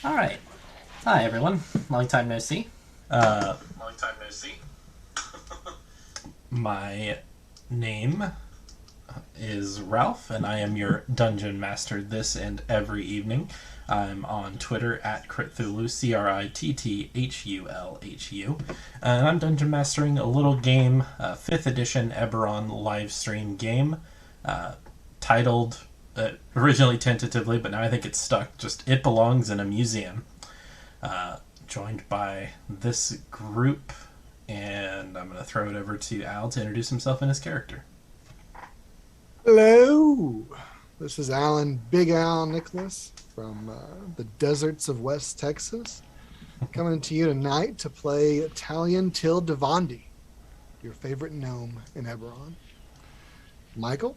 All right. Hi, everyone. Long time no see. Long time no see. My name is Ralph, and I am your dungeon master this and every evening. I'm on Twitter at Cthulhu, Crittthulhu, and I'm dungeon mastering a little game, 5th edition Eberron live stream game, uh, titled originally tentatively, but now I think it's stuck. Just It Belongs in a Museum. Joined by this group, and I'm going to throw it over to Al to introduce himself and his character. Hello, this is Alan Big Al Nicholas from the deserts of West Texas, coming to you tonight to play Talian Till Devandi, your favorite gnome in Eberron. Michael?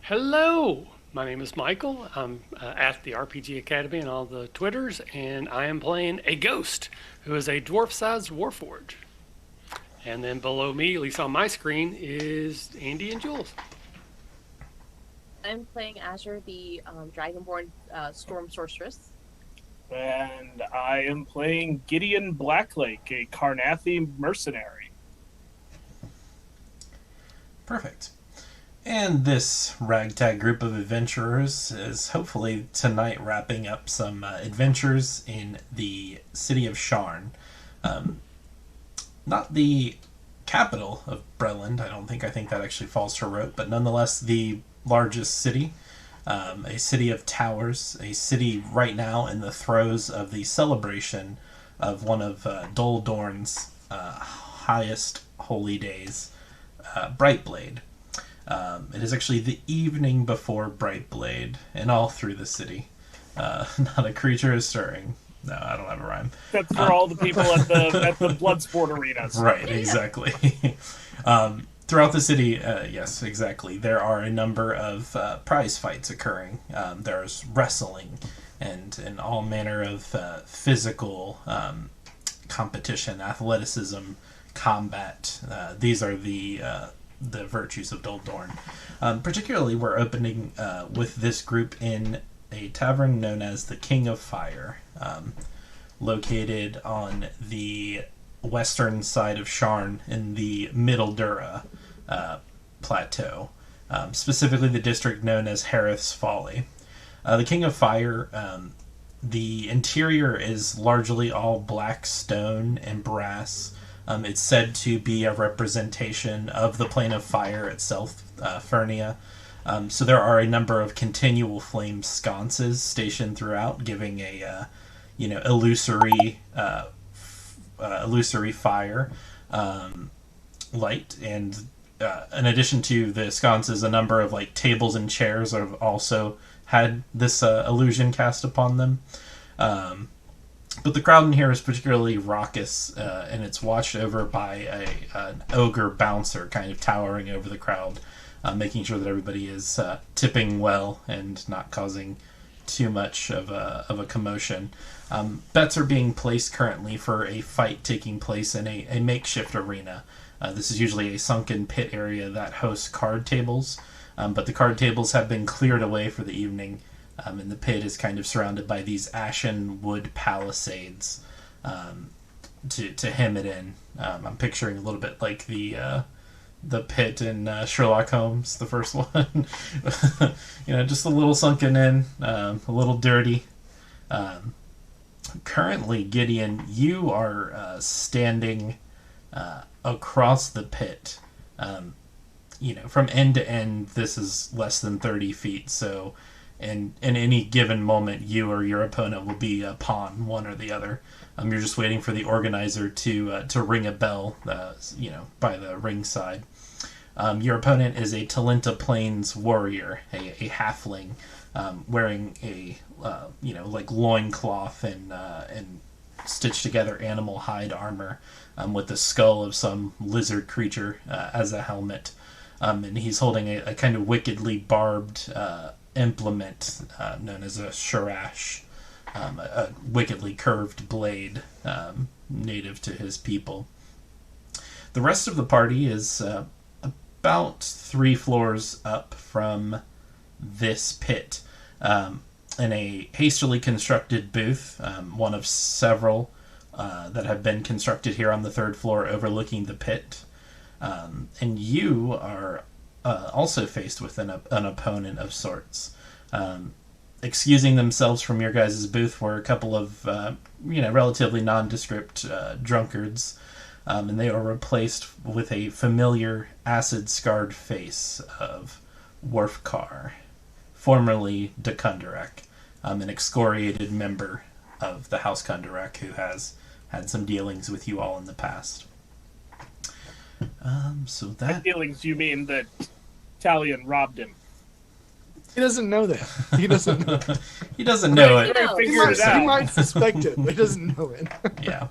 Hello, my name is Michael. I'm at the RPG Academy and all the Twitters, and I am playing a ghost who is a dwarf-sized warforged. And then below me, at least on my screen, is Andy and Jules. I'm playing Azure, the Dragonborn Storm Sorceress. And I am playing Gideon Blacklake, a Carnathi mercenary. Perfect. And this ragtag group of adventurers is hopefully tonight wrapping up some adventures in the city of Sharn. Not the capital of Breland, I think that actually falls to rote, but nonetheless the largest city, a city of towers, a city right now in the throes of the celebration of one of Doldorn's highest holy days, Brightblade. It is actually the evening before Brightblade, and all through the city. Not a creature is stirring. No, I don't have a rhyme. That's for all the people at the Bloodsport arenas. Right, exactly. Throughout the city, yes, exactly. There are a number of prize fights occurring. There's wrestling and all manner of physical competition, athleticism, combat. These are the virtues of Doldorn. Particularly, we're opening with this group in a tavern known as the King of Fire, located on the western side of Sharn in the Middle Dura plateau, specifically the district known as Harith's Folly. The King of Fire, the interior is largely all black stone and brass. It's said to be a representation of the plane of fire itself, Fernia. So there are a number of continual flame sconces stationed throughout, giving a illusory fire light. And in addition to the sconces, a number of tables and chairs have also had this illusion cast upon them. But the crowd in here is particularly raucous, and it's watched over by an ogre bouncer kind of towering over the crowd, making sure that everybody is tipping well and not causing too much of a commotion. Bets are being placed currently for a fight taking place in a makeshift arena. This is usually a sunken pit area that hosts card tables, but the card tables have been cleared away for the evening. And the pit is kind of surrounded by these ashen wood palisades to hem it in. I'm picturing a little bit like the pit in Sherlock Holmes, the first one. Just a little sunken in, a little dirty. Currently, Gideon, you are standing across the pit. From end to end, this is less than 30 feet, so in any given moment, you or your opponent will be a pawn, one or the other. You're just waiting for the organizer to ring a bell, by the ring side. Your opponent is a Talenta Plains warrior, a halfling, wearing a loincloth and stitched together animal hide armor, with the skull of some lizard creature as a helmet. And he's holding a kind of wickedly barbed implement known as a sharash, a wickedly curved blade native to his people. The rest of the party is about 3 floors up from this pit. in a hastily constructed booth, one of several that have been constructed here on the third floor overlooking the pit. And you are also faced with an opponent of sorts. Excusing themselves from your guys' booth were a couple of, relatively nondescript drunkards, and they are replaced with a familiar acid-scarred face of Worf, formerly de Kundarak, an excoriated member of the House Kundarak who has had some dealings with you all in the past. So that Dealings, you mean that Talian robbed him? He doesn't know that. He doesn't know. he doesn't know it. No. Figured it out. He might suspect it, but he doesn't know it. Yeah.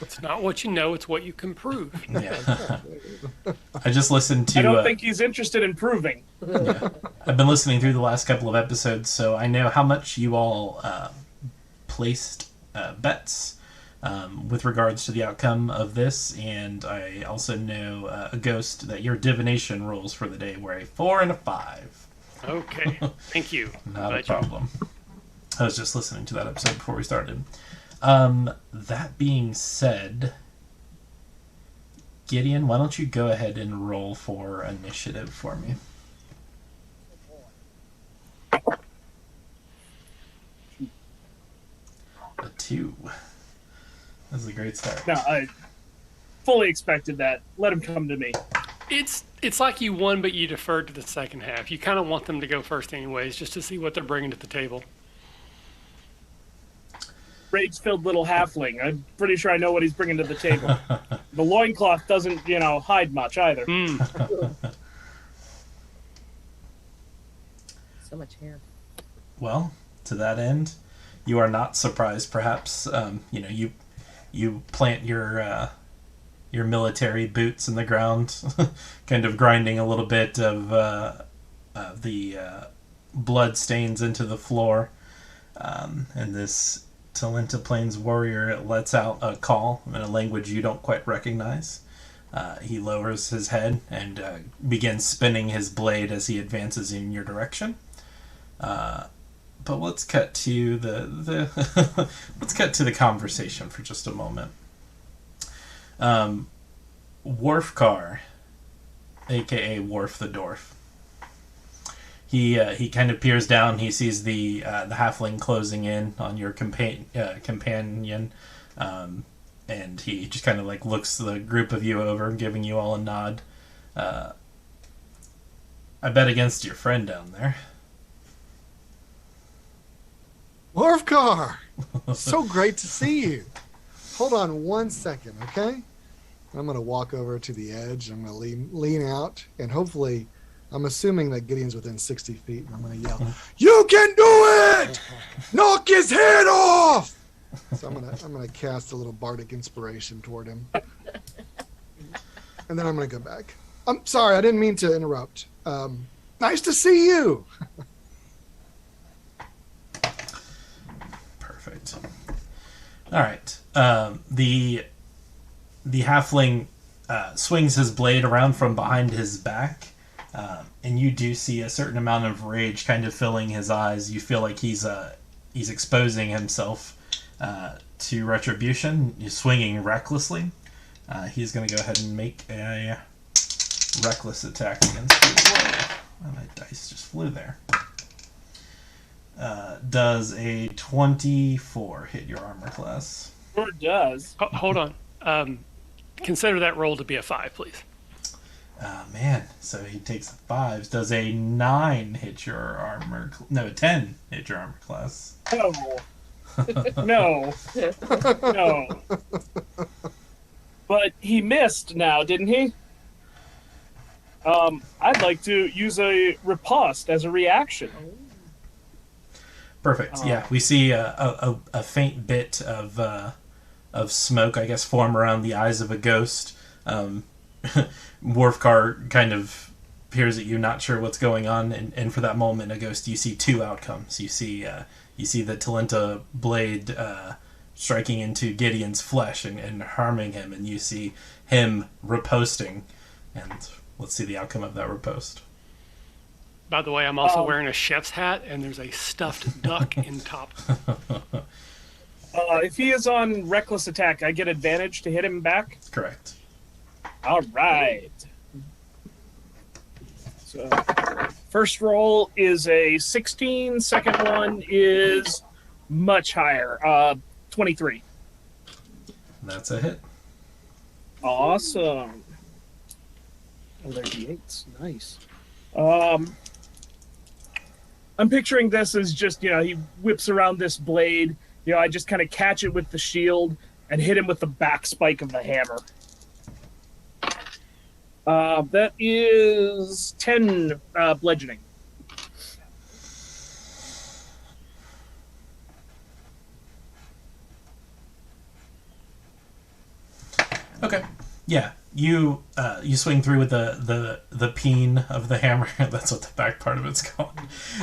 It's not what you know, it's what you can prove. Yeah. I just listened to. I don't think he's interested in proving. Yeah. I've been listening through the last couple of episodes, so I know how much you all placed bets with regards to the outcome of this, and I also know a ghost that your divination rolls for the day were a 4 and a 5. Okay, thank you. Not a Glad you- problem. I was just listening to that episode before we started. That being said, Gideon, why don't you go ahead and roll for initiative for me? A 2. That's a great start. No, I fully expected that. Let him come to me. It's like you won, but you deferred to the second half. You kind of want them to go first anyways, just to see what they're bringing to the table. Rage-filled little halfling. I'm pretty sure I know what he's bringing to the table. The loincloth doesn't, hide much either. So much hair. Well, to that end, you are not surprised, perhaps. You plant your military boots in the ground, kind of grinding a little bit of the blood stains into the floor, and this Talenta Plains warrior lets out a call in a language you don't quite recognize. He lowers his head and begins spinning his blade as he advances in your direction. But let's cut to the let's cut to the conversation for just a moment. Worf, aka Worf the Dwarf. He kind of peers down. He sees the halfling closing in on your companion, and he just kind of looks the group of you over, giving you all a nod. I bet against your friend down there. Worfgar! So great to see you. Hold on one second, okay? I'm going to walk over to the edge. I'm going to lean out, and hopefully, I'm assuming that Gideon's within 60 feet, and I'm going to yell, "You can do it! Knock his head off!" So I'm going to cast a little bardic inspiration toward him. And then I'm going to go back. I'm sorry, I didn't mean to interrupt. Nice to see you. Perfect. All right. The halfling swings his blade around from behind his back, and you do see a certain amount of rage kind of filling his eyes. You feel like he's exposing himself to retribution. He's swinging recklessly. He's going to go ahead and make a reckless attack against you. Oh, my dice just flew there. Does a 24 hit your armor class? Sure does. Hold on. Consider that roll to be a 5, please. Man, so he takes 5s. Does a 9 hit your armor? No, 10 hit your armor class. No. No. But he missed now, didn't he? I'd like to use a riposte as a reaction. Perfect. Yeah, we see a faint bit of smoke, I guess, form around the eyes of a ghost. Worfcar kind of peers at you, not sure what's going on, and for that moment, a ghost, you see two outcomes. You see the Talenta blade striking into Gideon's flesh and harming him, and you see him riposting. And let's see the outcome of that riposte. By the way, I'm also wearing a chef's hat, and there's a stuffed duck in top. If he is on reckless attack, I get advantage to hit him back. Correct. All right. So, first roll is a 16. Second one is much higher, 23. That's a hit. Awesome. Oh, they're D8s. Nice. I'm picturing this as just, he whips around this blade. I just kind of catch it with the shield and hit him with the back spike of the hammer. That is 10 bludgeoning. Okay. Yeah. You swing through with the peen of the hammer. That's what the back part of it's called.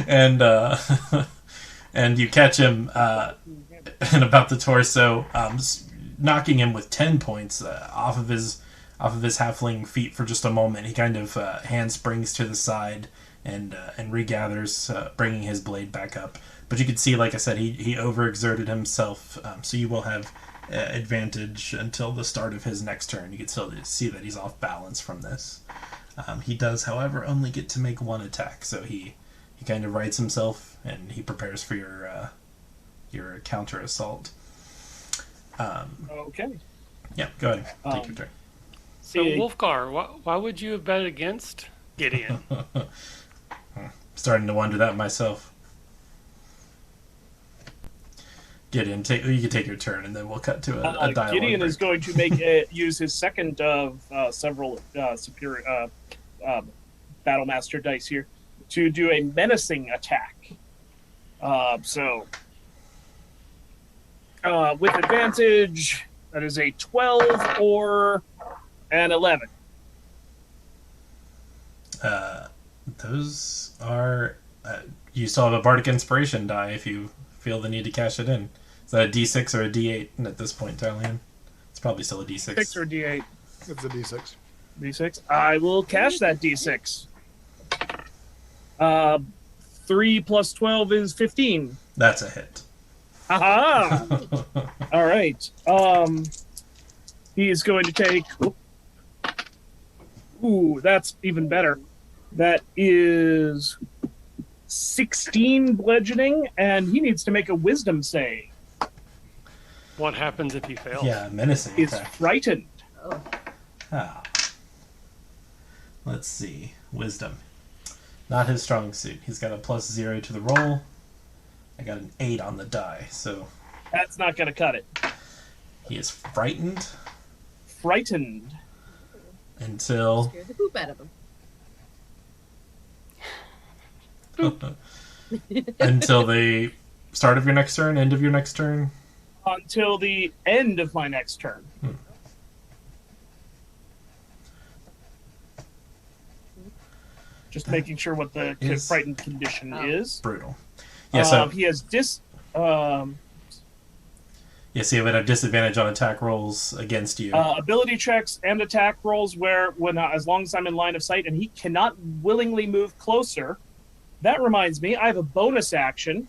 And and you catch him in about the torso, knocking him with 10 points off of his halfling feet for just a moment. He kind of hand springs to the side and regathers, bringing his blade back up. But you can see, like I said, he overexerted himself, so you will have advantage until the start of his next turn. You can still see that he's off balance from this. He does, however, only get to make one attack, so he kind of rights himself and he prepares for your counter assault. Okay. Yeah, go ahead. Take your turn. So, Wolfgar, why would you have bet against Gideon? Starting to wonder that myself. Gideon, you can take your turn, and then we'll cut to a dialogue. Gideon break. is going to use his second of several superior Battlemaster dice here to do a menacing attack. With advantage, that is a 12 or an 11. Those are... you still have a Bardic Inspiration die if you feel the need to cash it in. Is that a D6 or a D8 at this point, Talian? It's probably still a D6. 6 or D8? It's a D6. D6? I will cash that D6. 3 plus 12 is 15. That's a hit. Aha! All right. He is going to take... Ooh, that's even better. That is 16 bludgeoning, and he needs to make a wisdom save. What happens if he fails? Yeah, menacing He's attack. frightened. Oh. Ah. Let's see. Wisdom. Not his strong suit. He's got a +0 to the roll. I got an 8 on the die, so... That's not going to cut it. He is frightened Frightened. until... Scared the poop out of him. until the start of your next turn, end of your next turn. Until the end of my next turn. Just making sure what the Is- frightened condition is. Brutal. Yeah, so He has yes, he would have disadvantage on attack rolls against you. ability checks and attack rolls where, as long as I'm in line of sight, and he cannot willingly move closer. That reminds me, I have a bonus action.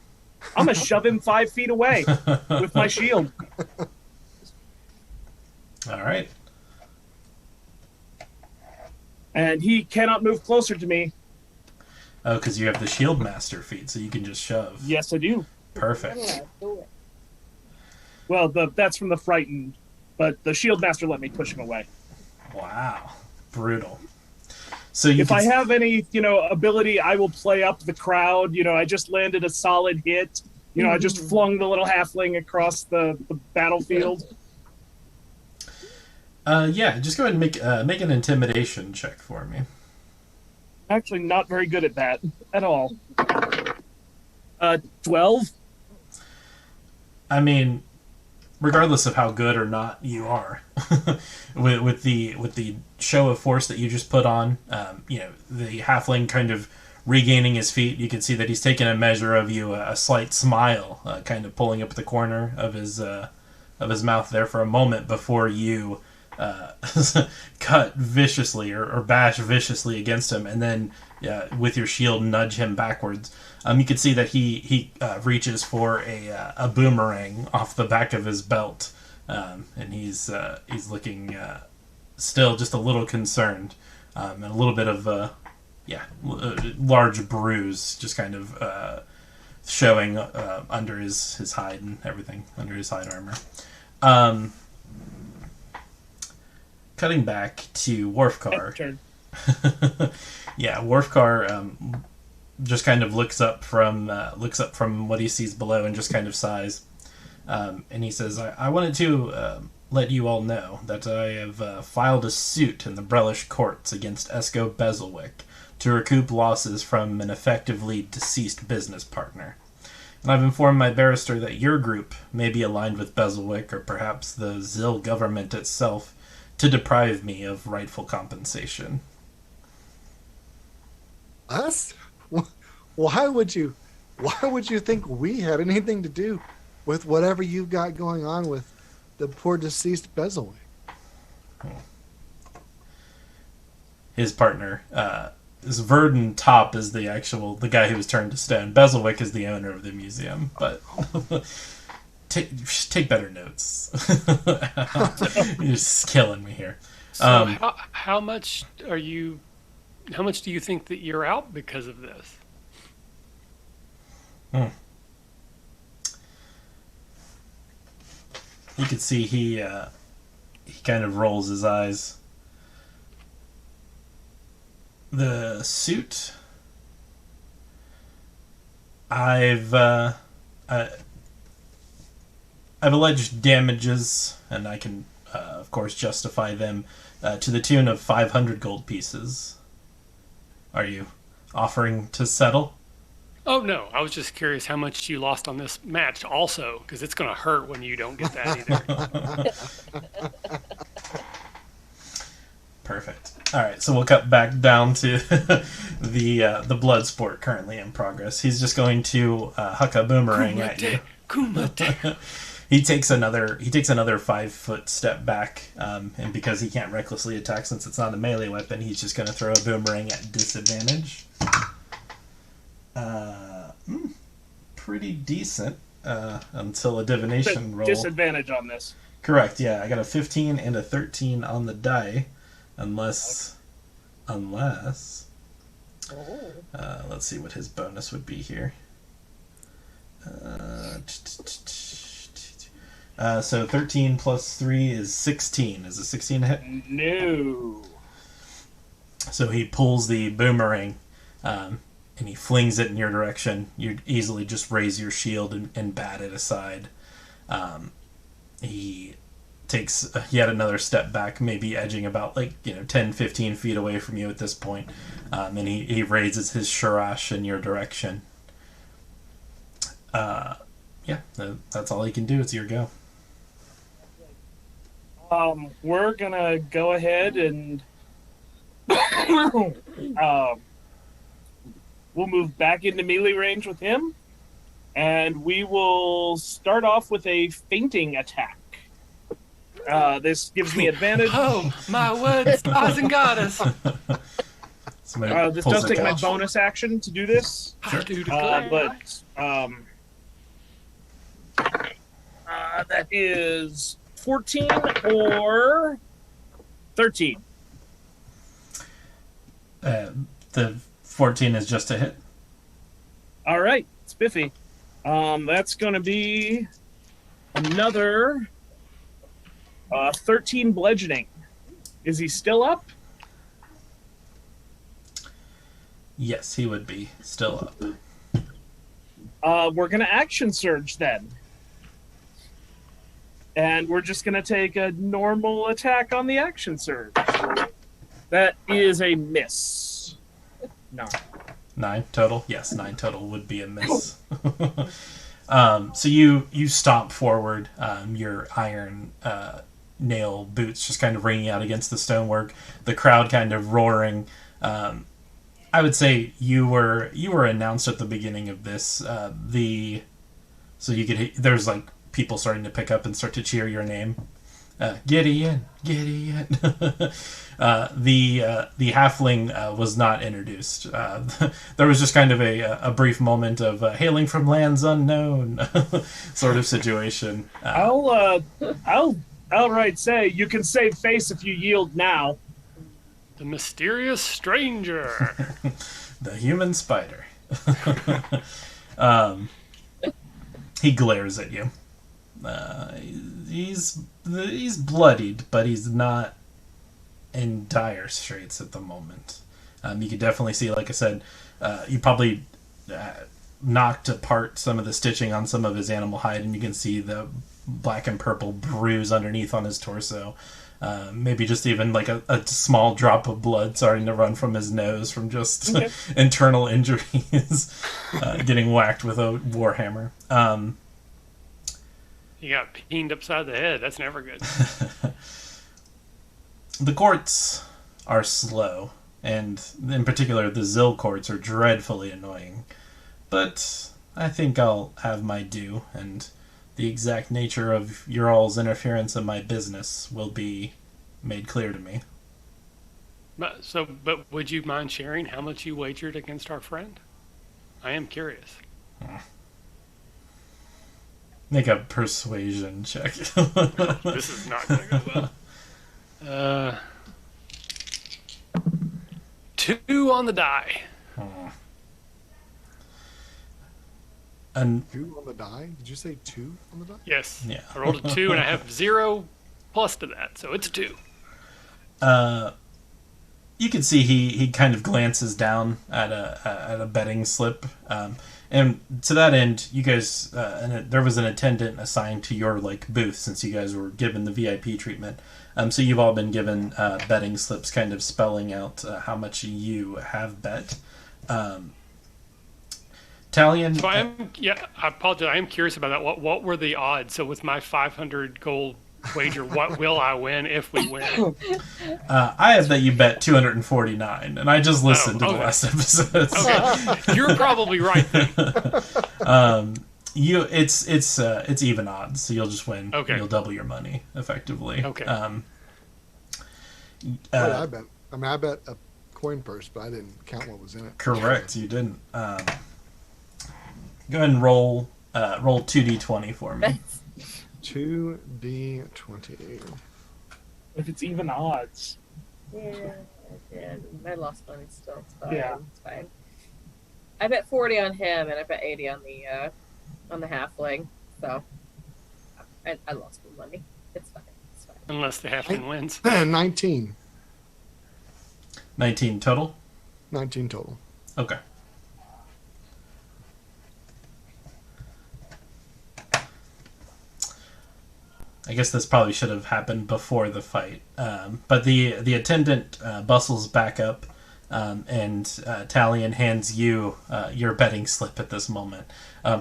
I'm going to shove him 5 feet away with my shield. All right. And he cannot move closer to me. Oh, because you have the shield master feat, so you can just shove. Yes, I do. Perfect. Yeah, do it. Well, that's from the frightened, but the shield master let me push him away. Wow. Brutal. So you If I have any, ability, I will play up the crowd. I just landed a solid hit. I just flung the little halfling across the battlefield. Yeah, just go ahead and make an intimidation check for me. Actually, not very good at that at all. 12? I mean, regardless of how good or not you are, with the show of force that you just put on, the halfling kind of regaining his feet, you can see that he's taken a measure of you, a slight smile, kind of pulling up the corner of his mouth there for a moment before you cut viciously or bash viciously against him, and then with your shield nudge him backwards. You can see that he reaches for a boomerang off the back of his belt, and he's looking still just a little concerned, and a little bit of a large bruise just kind of showing under his hide and everything, under his hide armor. Cutting back to Worfcar. Worfcar just kind of looks up from what he sees below and just kind of sighs, and he says, "I wanted to let you all know that I have filed a suit in the Brellish courts against Esco Bezelwick to recoup losses from an effectively deceased business partner. And I've informed my barrister that your group may be aligned with Bezelwick or perhaps the Zill government itself to deprive me of rightful compensation." Us? Why would you think we had anything to do with whatever you've got going on with the poor deceased Bezelwick? His partner, Verdun Top, is the guy who was turned to stone. Bezelwick is the owner of the museum, but take better notes. You're just killing me here. So how much do you think that you're out because of this? You can see he kind of rolls his eyes. The suit, I've alleged damages, and I can of course justify them to the tune of 500 gold pieces. Are you offering to settle? Oh, no. I was just curious how much you lost on this match also, because it's going to hurt when you don't get that either. Perfect. All right, so we'll cut back down to the blood sport currently in progress. He's just going to huck a boomerang at you. Kumite. He takes another 5-foot step back, and because he can't recklessly attack since it's not a melee weapon, he's just going to throw a boomerang at disadvantage. Pretty decent until a divination roll. Disadvantage on this. Correct. Yeah, I got a 15 and a 13 on the die, unless. Let's see what his bonus would be here. So 13 plus 3 is 16. Is a 16 a hit? No. So he pulls the boomerang, and he flings it in your direction. You easily just raise your shield and bat it aside. He takes yet another step back, maybe edging about 10, 15 feet away from you at this point. And he raises his sharash in your direction. That's all he can do. It's your go. We're gonna go ahead and we'll move back into melee range with him, and we will start off with a feinting attack. This gives me advantage. Oh, my word, stars and goddess. This does take my bonus action to do this. I do declare. That is 14 or 13. The 14 is just a hit. All right, spiffy. That's going to be another 13 bludgeoning. Is he still up? Yes, he would be still up. We're going to action surge then. And we're just going to take a normal attack on the action surge. That is a miss. 9. 9 total? Yes, 9 total would be a miss. So you stomp forward, your iron nail boots just kind of ringing out against the stonework, the crowd kind of roaring. I would say you were announced at the beginning of this. So you could there's people starting to pick up and start to cheer your name. Gideon. The halfling was not introduced. There was just kind of a brief moment of hailing from lands unknown sort of situation. I'll outright say you can save face if you yield now. The mysterious stranger. The human spider. He glares at you. He's bloodied, but he's not in dire straits at the moment. You could definitely see, like I said, you probably knocked apart some of the stitching on some of his animal hide, and you can see the black and purple bruise underneath on his torso. Maybe just even like a small drop of blood starting to run from his nose from just internal injuries, getting whacked with a warhammer. He got peened upside the head. That's never good. The courts are slow, and in particular the Zill courts are dreadfully annoying. But I think I'll have my due, and the exact nature of your all's interference in my business will be made clear to me. But would you mind sharing how much you wagered against our friend? I am curious. Make a persuasion check. This is not going to go well. 2 on the die. And 2 on the die? Did you say 2 on the die? Yes. Yeah. I rolled a 2 and I have 0 plus to that, so it's a 2. you can see he kind of glances down at a betting slip, and to that end, you guys there was an attendant assigned to your booth since you guys were given the VIP treatment. So you've all been given betting slips, kind of spelling out how much you have bet. Talian. So I apologize. I am curious about that. What were the odds? So with my 500 gold wager, what will I win if we win? I have that you bet 249, and I just listened to the last episodes. Okay, you're probably right then. It's even odds, so you'll just win. Okay. You'll double your money effectively. Okay. What did I bet? I mean, I bet a coin purse, but I didn't count what was in it. Correct, you didn't. Go ahead and roll 2d20 for me. 2d20. If it's even odds. Yeah, I lost money still. It's fine. Yeah. It's fine. I bet 40 on him, and I bet 80 on the halfling. So I lost my money. It's fine. It's fine. Unless the halfling wins. 19. 19 total? 19 total. Okay. I guess this probably should have happened before the fight. But the attendant bustles back up, and Talian hands you your betting slip at this moment.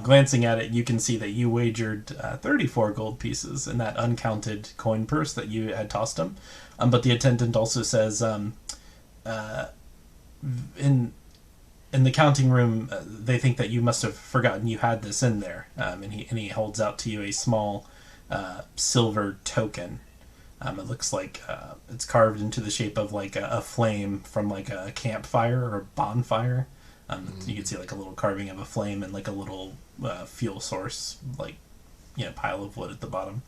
Glancing at it, you can see that you wagered 34 gold pieces in that uncounted coin purse that you had tossed him. But the attendant also says, in the counting room, they think that you must have forgotten you had this in there. And he holds out to you a small silver token. It looks like it's carved into the shape of a flame from a campfire or bonfire. You can see a little carving of a flame and a little fuel source, pile of wood at the bottom.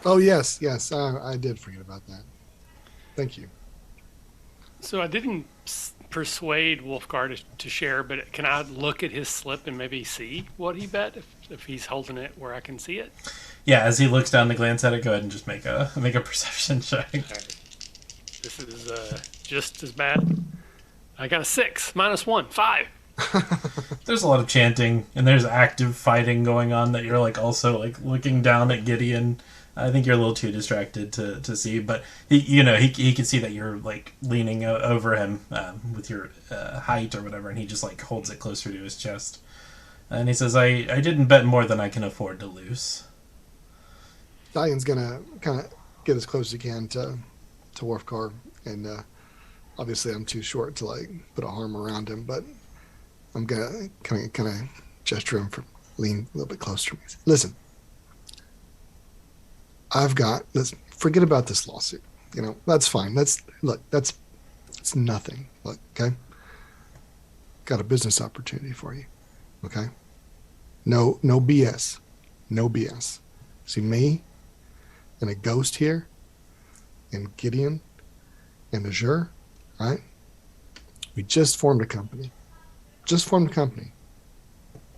Oh, yes. I did forget about that. Thank you. So I didn't persuade Wolfgar to share, but can I look at his slip and maybe see what he bet if he's holding it where I can see it? Yeah, as he looks down to glance at it, go ahead and just make a perception check. Right. This is just as bad. I got a 6 minus 1, 5. There's a lot of chanting, and there's active fighting going on that you're also looking down at Gideon. I think you're a little too distracted to see, but he can see that you're leaning over him with your height or whatever, and he just holds it closer to his chest, and he says, "I didn't bet more than I can afford to lose." Talian's gonna kind of get as close as he can to Wolfgar, and obviously I'm too short to put a arm around him, but I'm gonna kind of gesture him for lean a little bit closer to me. Listen. I've got. Let's forget about this lawsuit. That's fine. That's it's nothing. Look, okay. Got a business opportunity for you. Okay. No BS. No BS. See me and a ghost here, and Gideon and Azure, right? We just formed a company.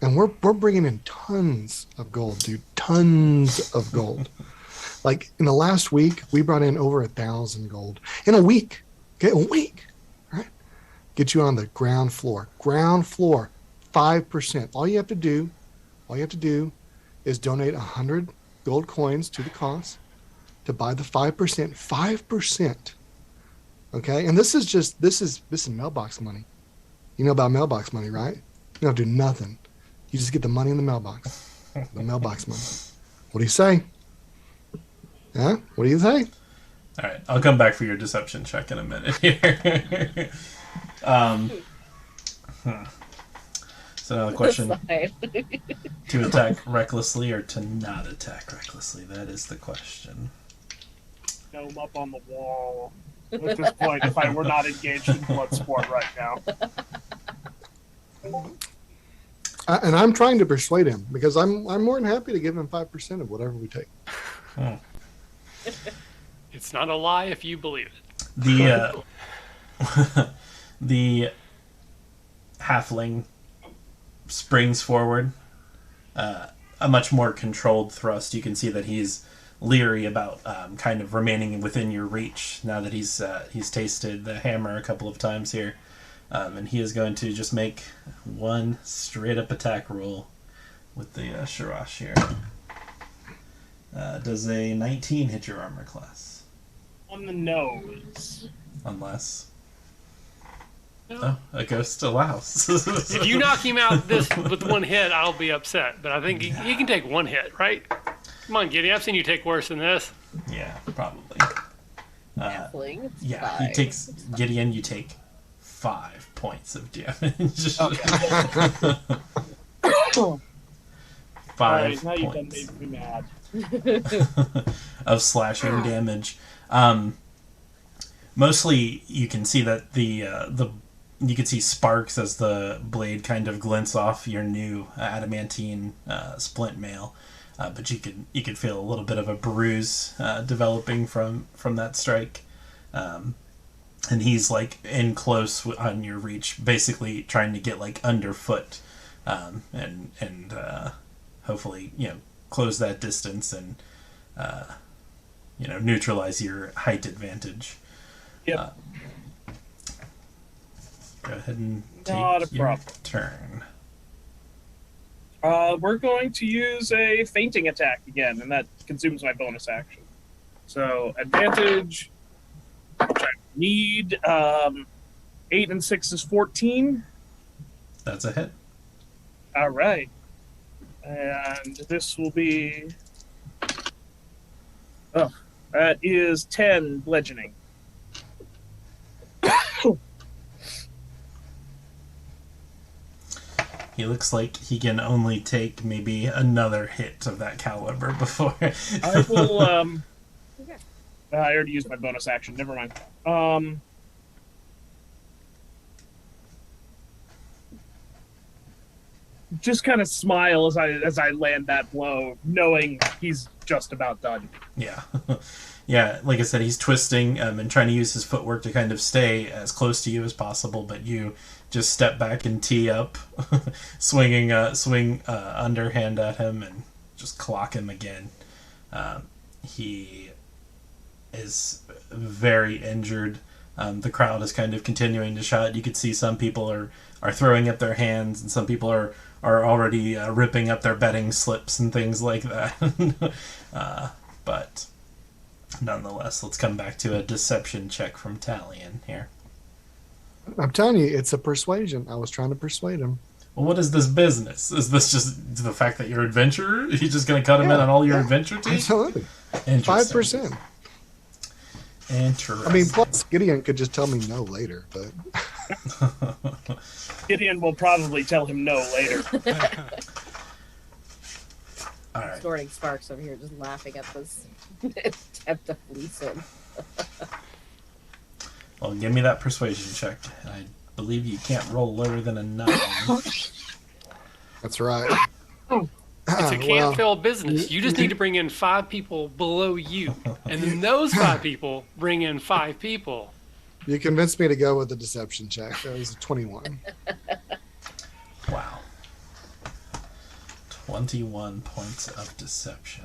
And we're bringing in tons of gold, dude. Tons of gold. Like in the last week, we brought in over 1,000 gold in a week. Okay, a week, right? Get you on the ground floor. Ground floor, 5%. All you have to do is donate 100 gold coins to the cause to buy the 5%. 5%. Okay, and this is mailbox money. You know about mailbox money, right? You don't have to do nothing. You just get the money in the mailbox. The mailbox money. What do you say? Huh? What do you say? All right, I'll come back for your deception check in a minute here. So now the question: to attack recklessly or to not attack recklessly? That is the question. No, I'm up on the wall. At this point, if I were not engaged in blood sport right now. And I'm trying to persuade him because I'm more than happy to give him 5% of whatever we take. Hmm. It's not a lie if you believe it. The halfling springs forward, a much more controlled thrust. You can see that he's leery about kind of remaining within your reach now that he's tasted the hammer a couple of times here, and he is going to just make one straight up attack roll with the Shirash here. Does a 19 hit your armor class? On the nose. Unless No. a ghost allows. If you knock him out this with one hit, I'll be upset. But I think he can take one hit, right? Come on, Gideon. I've seen you take worse than this. Yeah, probably. Halfling, it's Yeah, fine. he takes Gideon. You take 5 points of damage. Okay. 5 Alright, now you've done points made me mad. of slashing damage. Mostly, you can see that you can see sparks as the blade kind of glints off your new adamantine splint mail. But you could feel a little bit of a bruise developing from that strike, and he's like in close on your reach, basically trying to get like underfoot, and hopefully close that distance and neutralize your height advantage. Yep. Go ahead and take Not a your problem. turn. We're going to use a fainting attack again, and that consumes my bonus action. So advantage, which I need. 8 and 6 is 14. That's a hit. All right, and this will be. Oh, that is 10 bludgeoning. He looks like he can only take maybe another hit of that caliber before. I will. I already used my bonus action. Never mind. Just kind of smile as I land that blow, knowing he's just about done. Yeah. Yeah, like I said, he's twisting and trying to use his footwork to kind of stay as close to you as possible, but you just step back and tee up, swing underhand at him and just clock him again. He is very injured. The crowd is kind of continuing to shout. You could see some people are throwing up their hands, and some people are already ripping up their betting slips and things like that. But nonetheless, let's come back to a deception check from Talian here. I'm telling you, it's a persuasion. I was trying to persuade him. Well, what is this business? Is this just the fact that you're an adventurer? You're just going to cut him in on all your adventure team? Absolutely. Interesting. 5%. Interesting. I mean, plus Gideon could just tell me no later, but Gideon will probably tell him no later. All right. Snorting Sparks over here, just laughing at this attempt to fleece him. Well, give me that persuasion check. I believe you can't roll lower than a 9. That's right. It's a can't fail business. You just need to bring in 5 people below you, and then those 5 people bring in 5 people. You convinced me to go with the deception check. That was a 21. Wow. 21 points of deception.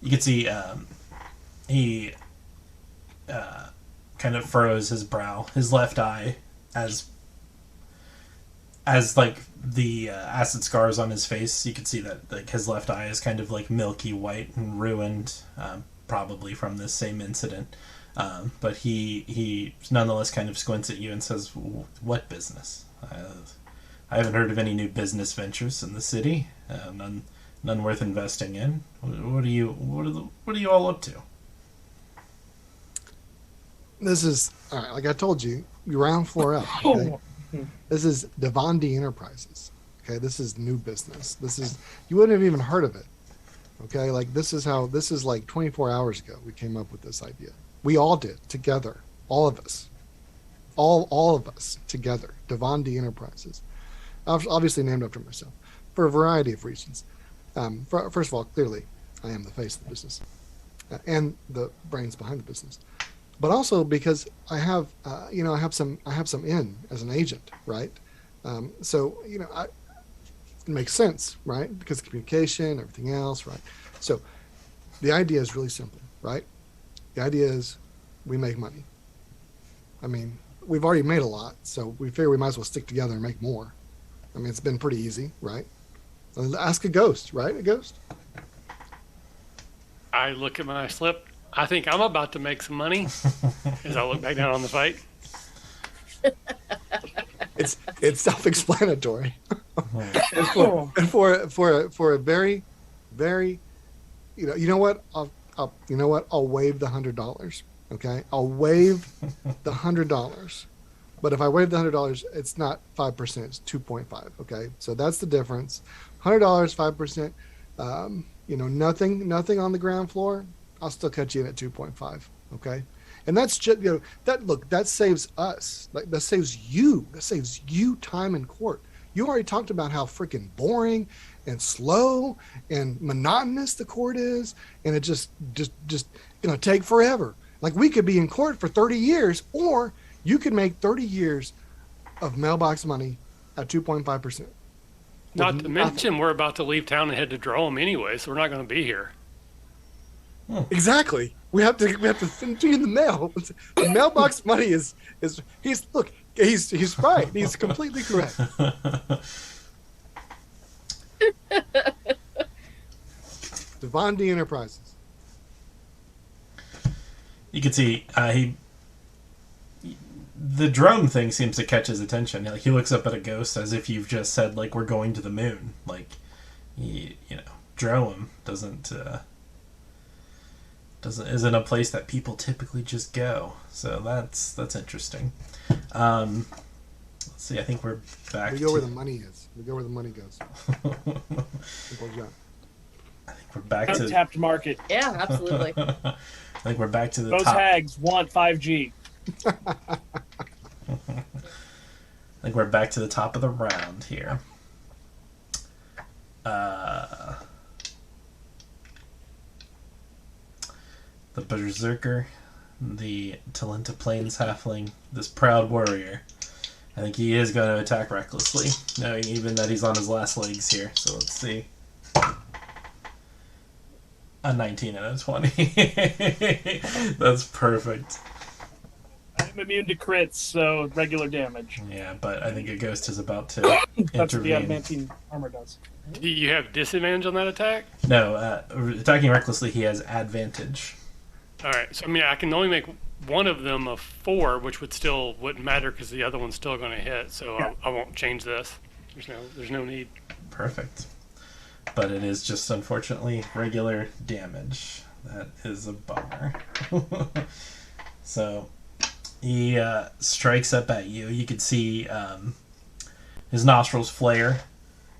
You can see he kind of furrows his brow, his left eye, as like the acid scars on his face. You can see that like his left eye is kind of like milky white and ruined, probably from this same incident. But he nonetheless kind of squints at you and says, "What business? I haven't heard of any new business ventures in the city. None worth investing in. What are you all up to?" This is all right. Like I told you, ground floor up. Okay? This is Devandi Enterprises. Okay, this is new business. This is you wouldn't have even heard of it. Okay, like this is like 24 hours ago we came up with this idea. We all did together, all of us, all of us together. Devandi Enterprises, obviously named after myself, for a variety of reasons. First of all, clearly, I am the face of the business and the brains behind the business, but also because I have, I have some in as an agent, right? So it makes sense, right? Because of communication, everything else, right? So the idea is really simple, right? The idea is we make money. I mean, we've already made a lot, so we figure we might as well stick together and make more. I mean, it's been pretty easy, right? Ask a ghost, right? A ghost. I look at my slip. I think I'm about to make some money as I look back down on the fight. It's self-explanatory. and for a very, very, you know what? I'll waive the $100. Okay, I'll waive the $100. But if I waive the $100, it's not 5%; it's 2.5. Okay, so that's the difference. $100, 5%. Nothing on the ground floor. I'll still cut you in at 2.5. Okay, and that's just that saves us. Like that saves you. That saves you time in court. You already talked about how freaking boring and slow and monotonous the court is, and it just take forever. Like we could be in court for 30 years, or you could make 30 years of mailbox money at 2.5%. Not to mention, we're about to leave town and head to Droaam anyway, so we're not going to be here. Exactly. We have to send it to you in the mail. The mailbox money is he's right. He's completely correct. Devandi Enterprises. You can see the Droaam thing seems to catch his attention. Like he looks up at a ghost as if you've just said like we're going to the moon. Like Droaam isn't a place that people typically just go. So that's interesting. Let's see. I think we're back. We go where the money is. We go where the money goes. Simple as that. I think we're back to untapped market. Yeah, absolutely. I think we're back to the Those top. hags want 5G. I think we're back to the top of the round here. The Berserker, the Talenta Plains halfling, this proud warrior. I think he is going to attack recklessly, knowing even that he's on his last legs here. So let's see. A 19 and a 20. That's perfect. I'm immune to crits, so regular damage. Yeah, but I think a ghost is about to That's what the intervene. adamantine armor does. Do you have disadvantage on that attack? No, attacking recklessly, he has advantage. All right, so I mean, I can only make one of them a 4, which wouldn't matter because the other one's still going to hit. So Yeah. I won't change this. There's no need. Perfect. but it is just unfortunately regular damage. That is a bummer. So he strikes up at you. You can see his nostrils flare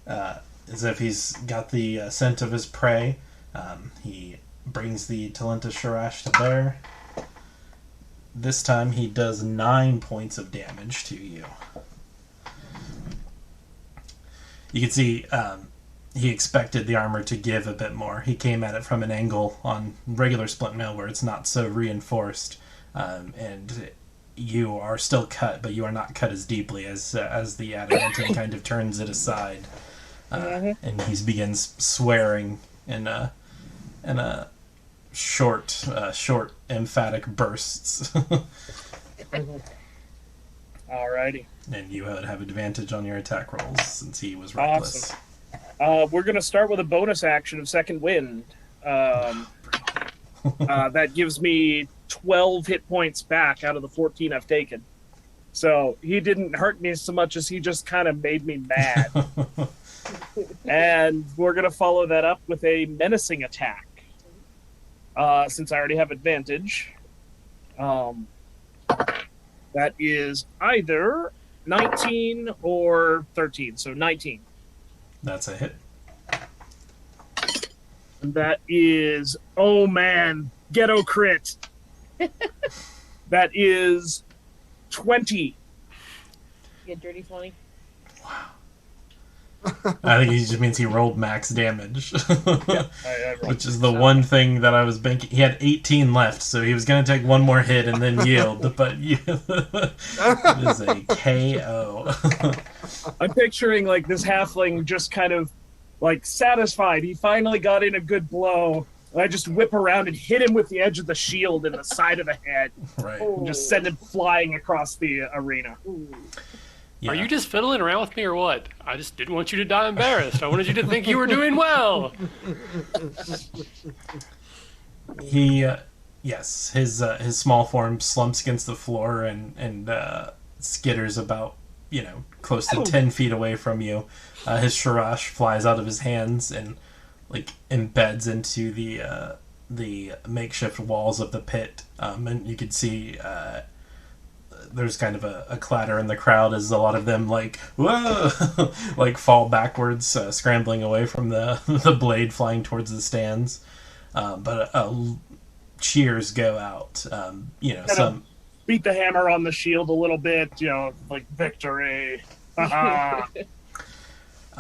as if he's got the scent of his prey. He brings the Talenta Sharash to bear. This time he does 9 points of damage to you. You can see he expected the armor to give a bit more. He came at it from an angle on regular splint mail where it's not so reinforced, and you are still cut, but you are not cut as deeply as the adamantine kind of turns it aside, and he begins swearing in a short, emphatic bursts. Alrighty. And you would have advantage on your attack rolls since he was reckless. Awesome. We're going to start with a bonus action of Second Wind. That gives me 12 hit points back out of the 14 I've taken. So he didn't hurt me so much as he just kind of made me mad. And we're going to follow that up with a menacing attack. Since I already have advantage. That is either 19 or 13, so 19. That's a hit. And that is, oh man, ghetto crit. That is 20. Get dirty 20. I think he just means he rolled max damage. I rolled Which is the one thing that I was banking. He had 18 left, so he was going to take one more hit and then yield. But it is a KO. I'm picturing like this halfling just kind of like satisfied. He finally got in a good blow. And I just whip around and hit him with the edge of the shield in the side of the head. Right. And just send him flying across the arena. Yeah. Are you just fiddling around with me or what? I just didn't want you to die embarrassed. I wanted you to think you were doing well. He, yes, his small form slumps against the floor and skitters about, close to 10 feet away from you. His sharash flies out of his hands and embeds into the makeshift walls of the pit, and you can see there's kind of a clatter in the crowd as a lot of them whoa, fall backwards, scrambling away from the blade flying towards the stands. But cheers go out. Some beat the hammer on the shield a little bit, victory.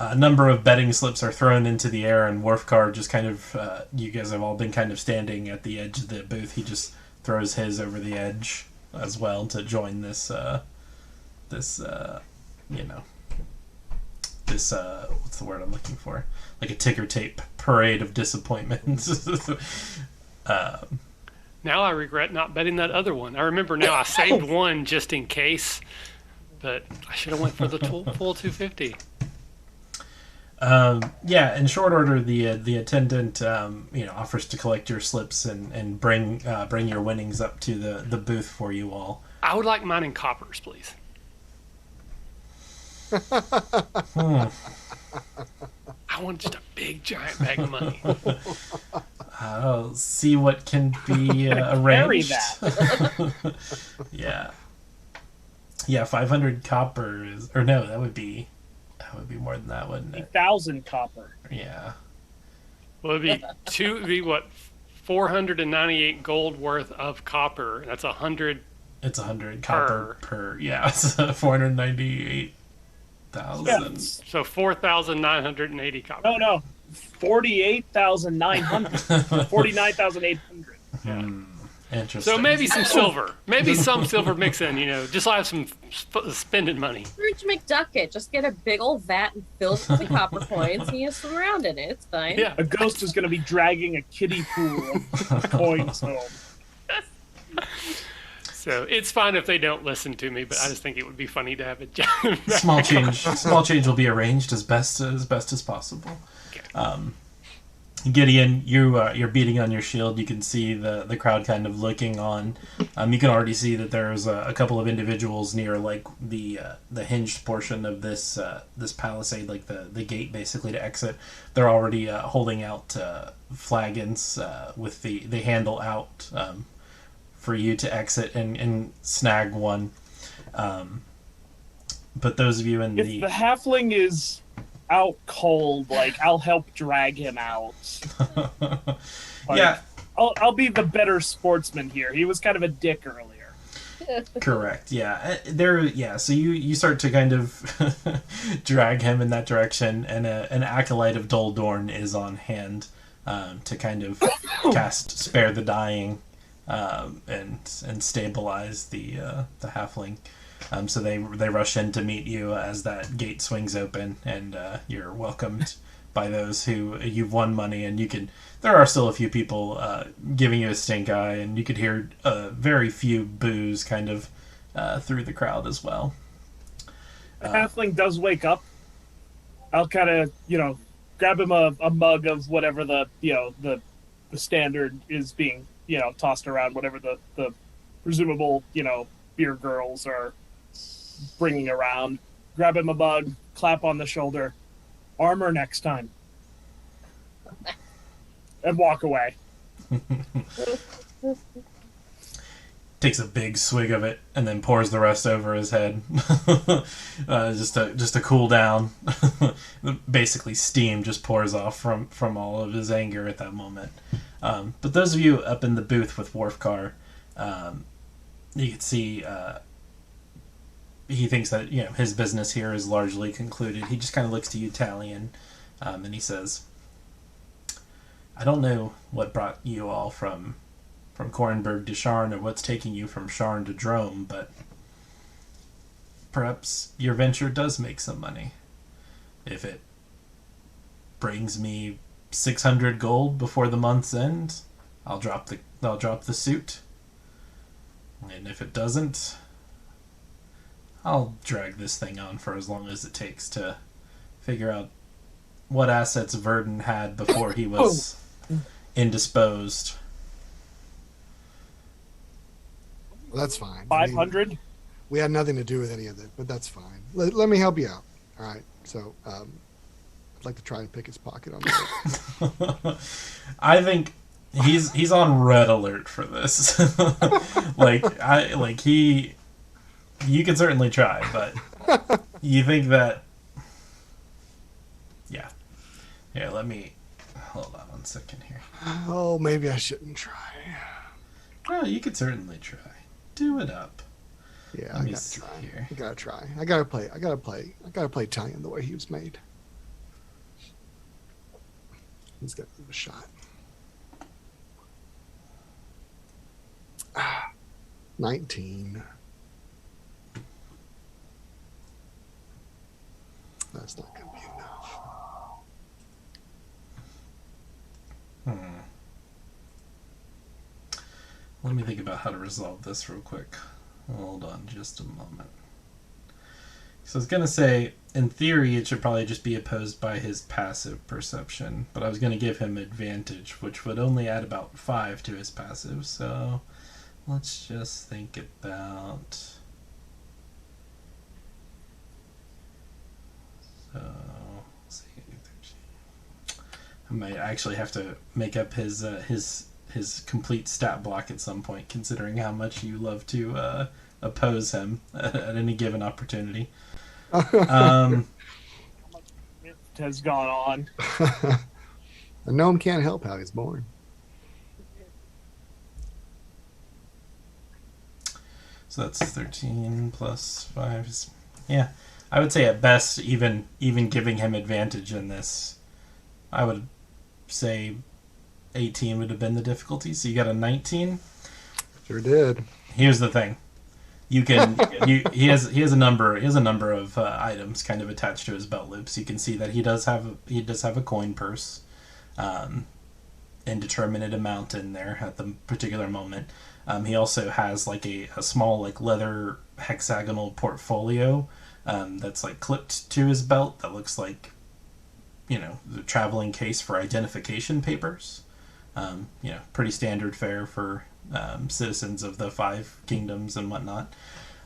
a number of betting slips are thrown into the air, and Worfgar just kind of, you guys have all been kind of standing at the edge of the booth. He just throws his over the edge as well to join this what's the word I'm looking for? Like a ticker tape parade of disappointment. Now I regret not betting that other one. I remember now I saved one just in case, but I should have went for the full 250. In short order, the attendant offers to collect your slips and bring your winnings up to the booth for you all. I would like mine in coppers, please. I want just a big giant bag of money. I'll see what can be arranged. Yeah, 500 copper is, or no, that would be more than that, wouldn't it? 1,000 copper. Yeah. Well, it'd be 498 gold worth of copper. That's 100. It's 100 copper per. Yeah, it's 498,000. Yeah. So 4,980 copper. No, 48,900. 49,800. Interesting. So maybe some silver. Maybe some silver mix in, just so I have some spending money. Scrooge McDuck it. Just get a big old vat and fill it with the copper coins and you swim around in it. It's fine. Yeah. A ghost is going to be dragging a kiddie pool of coins home. So it's fine if they don't listen to me, but I just think it would be funny to have a giant Small change will be arranged as best as possible. Okay. Gideon, you're beating on your shield. You can see the crowd kind of looking on. You can already see that there's a couple of individuals near like the hinged portion of this palisade, like the gate basically to exit. They're already holding out flagons with the handle out for you to exit and snag one. But those of you in If the halfling is out cold, like, I'll help drag him out. Like, yeah, I'll be the better sportsman here. He was kind of a dick earlier. correct. Yeah, so you start to kind of drag him in that direction, and an acolyte of Doldorn is on hand to kind of cast Spare the Dying and stabilize the halfling. So they rush in to meet you as that gate swings open, and you're welcomed by those who you've won money, and there are still a few people giving you a stink eye, and you could hear very few boos kind of through the crowd as well. The halfling does wake up. I'll kind of, grab him a mug of whatever the standard is being, tossed around, whatever the presumable, beer girls are bringing around. Grab him a mug, clap on the shoulder, armor next time, and walk away. Takes a big swig of it and then pours the rest over his head, just to cool down. Basically, steam just pours off from all of his anger at that moment. But those of you up in the booth with Worfcar, you can see. He thinks that his business here is largely concluded. He just kind of looks to you, Talian, and he says, "I don't know what brought you all from Corenberg to Sharn, or what's taking you from Sharn to Droaam, but perhaps your venture does make some money. If it brings me 600 gold before the month's end, I'll drop the suit, and if it doesn't, I'll drag this thing on for as long as it takes to figure out what assets Verdun had before he was indisposed." Well, that's fine. 500? We had nothing to do with any of it, but that's fine. Let me help you out. All right. So I'd like to try and pick his pocket on that. I think he's on red alert for this. You can certainly try, but you think that... Yeah. Here, let me... Hold on 1 second here. Oh, maybe I shouldn't try. No, you could certainly try. Do it up. Yeah, Let I me gotta see try. here. I gotta try. I gotta play Talian the way he was made. He's got to give it a shot. 19. That's not gonna be enough. Let me think about how to resolve this real quick. Hold on just a moment. So I was going to say, in theory, it should probably just be opposed by his passive perception, but I was going to give him advantage, which would only add about 5 to his passive, so let's just think about... So, let's see. I might actually have to make up his complete stat block at some point, considering how much you love to oppose him at any given opportunity. It has gone on. A gnome can't help how he's born. So that's 13 plus 5. Yeah, I would say at best, even giving him advantage in this, I would say 18 would have been the difficulty. So you got a 19. Sure did. Here's the thing: he has a number of items kind of attached to his belt loops. You can see that he does have a coin purse, indeterminate amount in there at the particular moment. He also has like a small like leather hexagonal portfolio that's like clipped to his belt that looks like the traveling case for identification papers. Pretty standard fare for citizens of the Five Kingdoms and whatnot.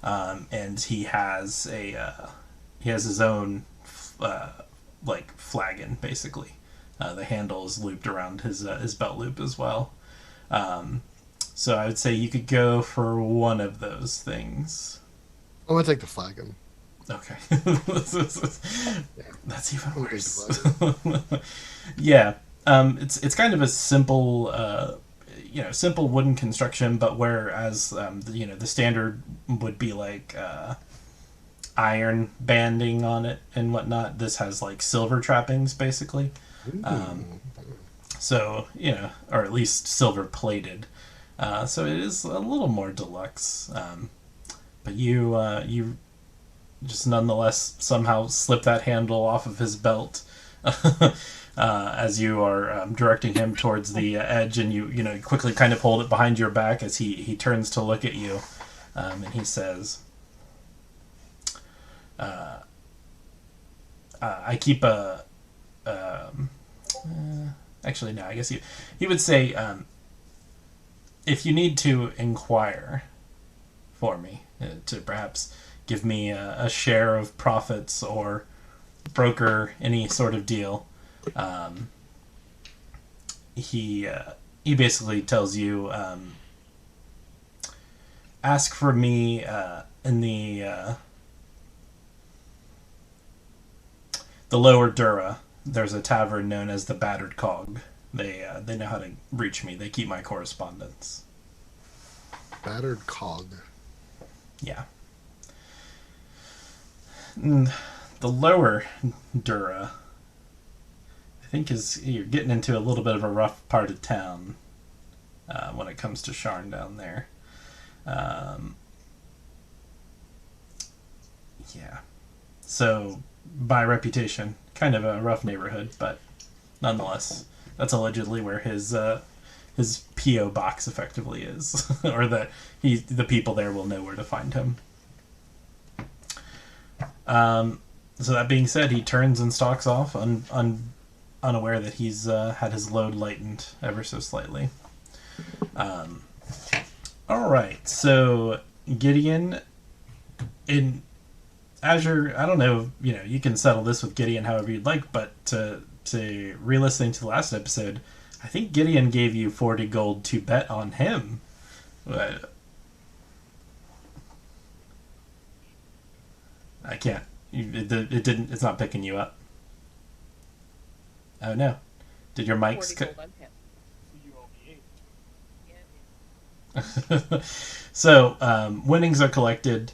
And he has his own flagon, basically. The handle is looped around his belt loop as well. So I would say you could go for one of those things. I'm gonna take the flagon. Okay. That's even worse. Yeah. It's kind of a simple simple wooden construction, but whereas the standard would be like iron banding on it and whatnot, this has like silver trappings basically. So or at least silver plated. So it is a little more deluxe. But you just nonetheless somehow slip that handle off of his belt as you are directing him towards the edge, and you quickly kind of hold it behind your back as he turns to look at you, and he says, I keep a actually no, I guess he would say, if you need to inquire for me to perhaps give me a share of profits or broker any sort of deal, he basically tells you, ask for me in the lower Dura. There's a tavern known as the Battered Cog. They know how to reach me. They keep my correspondence. Battered Cog. Yeah. The lower Dura, I think, you're getting into a little bit of a rough part of town when it comes to Sharn down there. Yeah. So, by reputation, kind of a rough neighborhood, but nonetheless, that's allegedly where his P.O. box effectively is, or that the people there will know where to find him. So that being said, he turns and stalks off, unaware that he's had his load lightened ever so slightly. All right, so Gideon, in Azure, I don't know, you can settle this with Gideon however you'd like, but to re-listening to the last episode, I think Gideon gave you 40 gold to bet on him. I can't. It didn't. It's not picking you up. Oh no! Did your mics? 40 gold on him. So winnings are collected.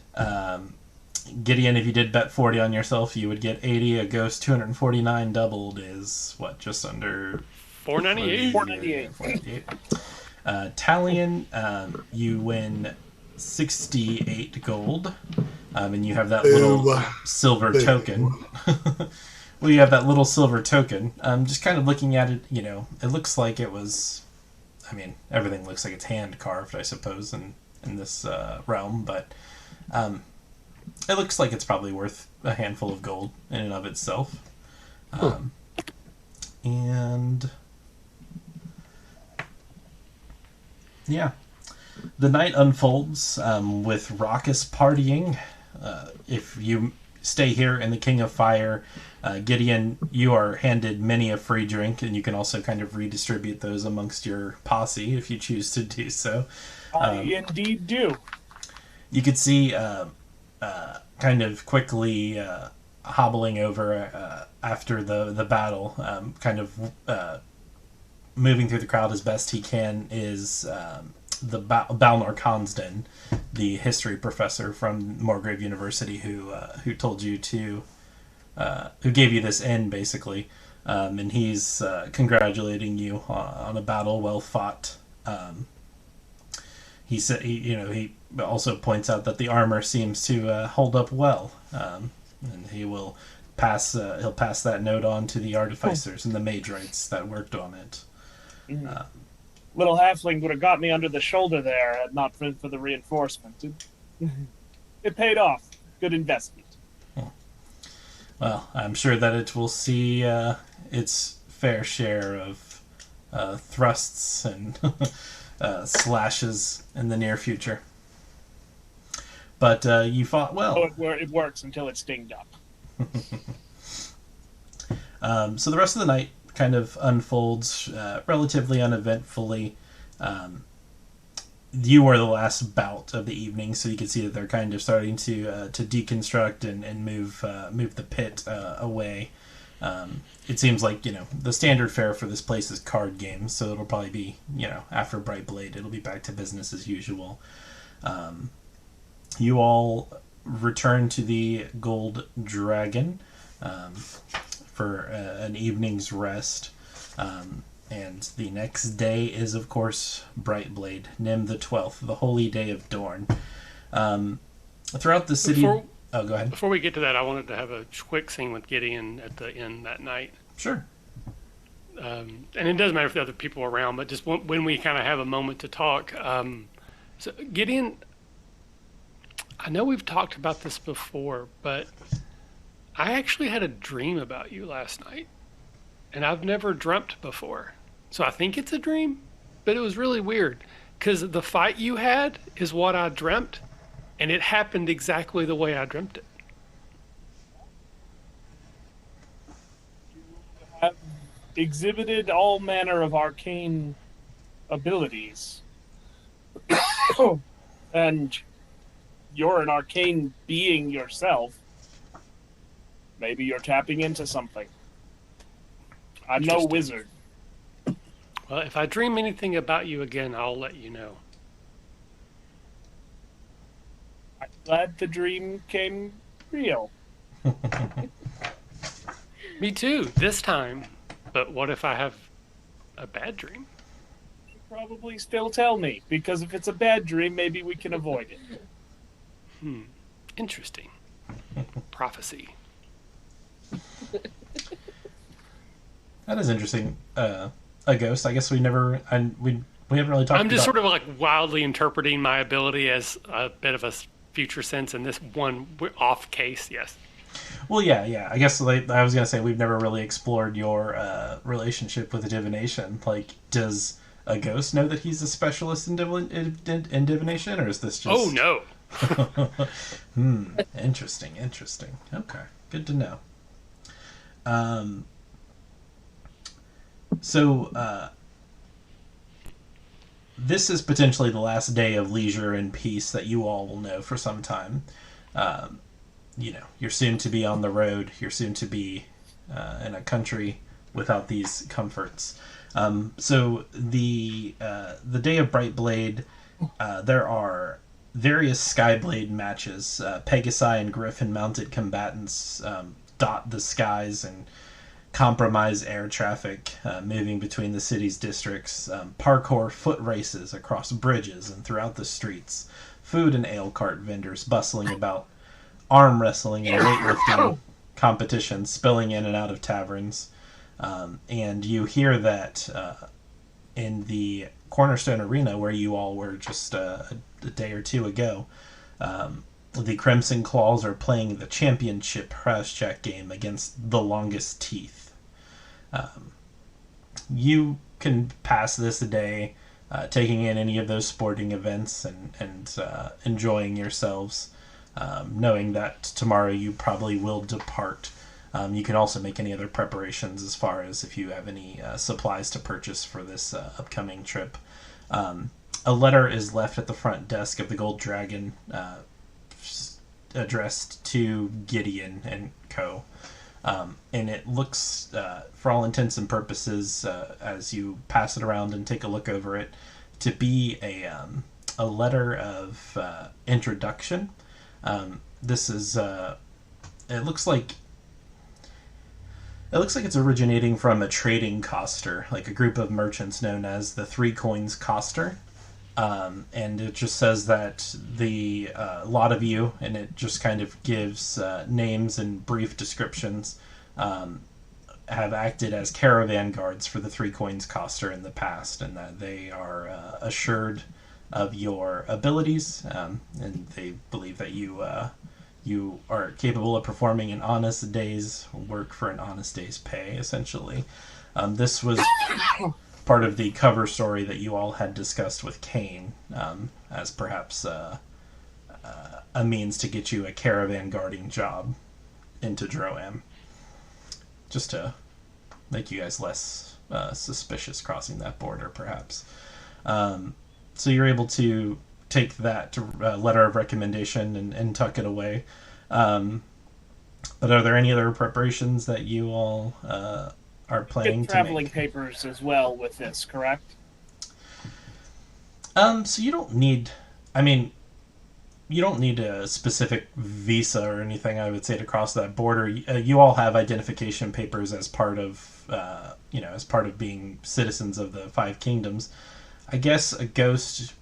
Gideon, if you did bet 40 on yourself, you would get 80. A ghost 249 doubled is what? Just under 498. 498. Talian, you win 68 gold, and you have that little silver token. Well, you have that little silver token. Just kind of looking at it, it looks like it was. I mean, everything looks like it's hand carved, I suppose, in this realm, but it looks like it's probably worth a handful of gold in and of itself. And yeah, the night unfolds with raucous partying. If you stay here in the King of Fire, Gideon, you are handed many a free drink, and you can also kind of redistribute those amongst your posse if you choose to do so. I indeed do. You could see kind of quickly hobbling over after the battle, kind of moving through the crowd as best he can, is the Balnor Consden, the history professor from Morgrave University, who told you to, who gave you this inn basically, and he's congratulating you on a battle well fought. He said, he also points out that the armor seems to hold up well, and he'll pass that note on to the artificers and the mage-rights that worked on it. Little halfling would have got me under the shoulder there, had not been for the reinforcement. It paid off. Good investment. Well, I'm sure that it will see its fair share of thrusts and slashes in the near future. But you fought well. It works until it's dinged up. So the rest of the night kind of unfolds relatively uneventfully. You are the last bout of the evening, so you can see that they're kind of starting to deconstruct and move the pit away. It seems like, the standard fare for this place is card games, so it'll probably be, after Brightblade, it'll be back to business as usual. You all return to the Gold Dragon for an evening's rest. And the next day is, of course, Brightblade, Nim the 12th, the holy day of Dorn. Throughout the city... go ahead. Before we get to that, I wanted to have a quick scene with Gideon at the end that night. Sure. And it doesn't matter if the other people are around, but just when we kind of have a moment to talk. So Gideon, I know we've talked about this before, but I actually had a dream about you last night. And I've never dreamt before. So I think it's a dream, but it was really weird. Because the fight you had is what I dreamt, and it happened exactly the way I dreamt it. You have exhibited all manner of arcane abilities. And you're an arcane being yourself. Maybe you're tapping into something. I'm no wizard. Well, if I dream anything about you again, I'll let you know. I'm glad the dream came real. Me too, this time. But what if I have a bad dream? You should probably still tell me, because if it's a bad dream, maybe we can avoid it. Interesting. Prophecy. That is interesting. A ghost. I guess we haven't really talked about... I'm just sort of like wildly interpreting my ability as a bit of a future sense in this one off case, yes. Well, yeah. I guess I was going to say we've never really explored your relationship with divination. Like, does a ghost know that he's a specialist in divination, or is this just... Oh, no. Interesting. Okay, good to know. So, this is potentially the last day of leisure and peace that you all will know for some time. You're soon to be on the road. You're soon to be in a country without these comforts. So the day of Brightblade, there are various Skyblade matches. Pegasi and Griffin-mounted combatants dot the skies and compromise air traffic moving between the city's districts, parkour foot races across bridges and throughout the streets, food and ale cart vendors bustling about, arm wrestling and weightlifting competitions spilling in and out of taverns. And you hear that in the Cornerstone Arena, where you all were just a day or two ago, the Crimson Claws are playing the championship Crash Jack game against the Longest Teeth. You can pass this day taking in any of those sporting events and enjoying yourselves, knowing that tomorrow you probably will depart. You can also make any other preparations as far as if you have any supplies to purchase for this upcoming trip. A letter is left at the front desk of the Gold Dragon, addressed to Gideon and co. And it looks, for all intents and purposes, as you pass it around and take a look over it, to be a letter of introduction. This is it looks like it's originating from a trading coster, like a group of merchants known as the Three Coins Coster. And it just says that the lot of you, and it just kind of gives names and brief descriptions, have acted as caravan guards for the Three Coins Coster in the past, and that they are assured of your abilities, and they believe that you you are capable of performing an honest day's work for an honest day's pay, essentially. This was part of the cover story that you all had discussed with Kane, as perhaps a means to get you a caravan guarding job into Droaam, just to make you guys less suspicious crossing that border, perhaps. So you're able to take that letter of recommendation and tuck it away. But are there any other preparations that you all are planning to traveling make? papers as well with this, correct? So you don't need... I mean, you don't need a specific visa or anything, I would say, to cross that border. You all have identification papers as part of, as part of being citizens of the Five Kingdoms. I guess a ghost...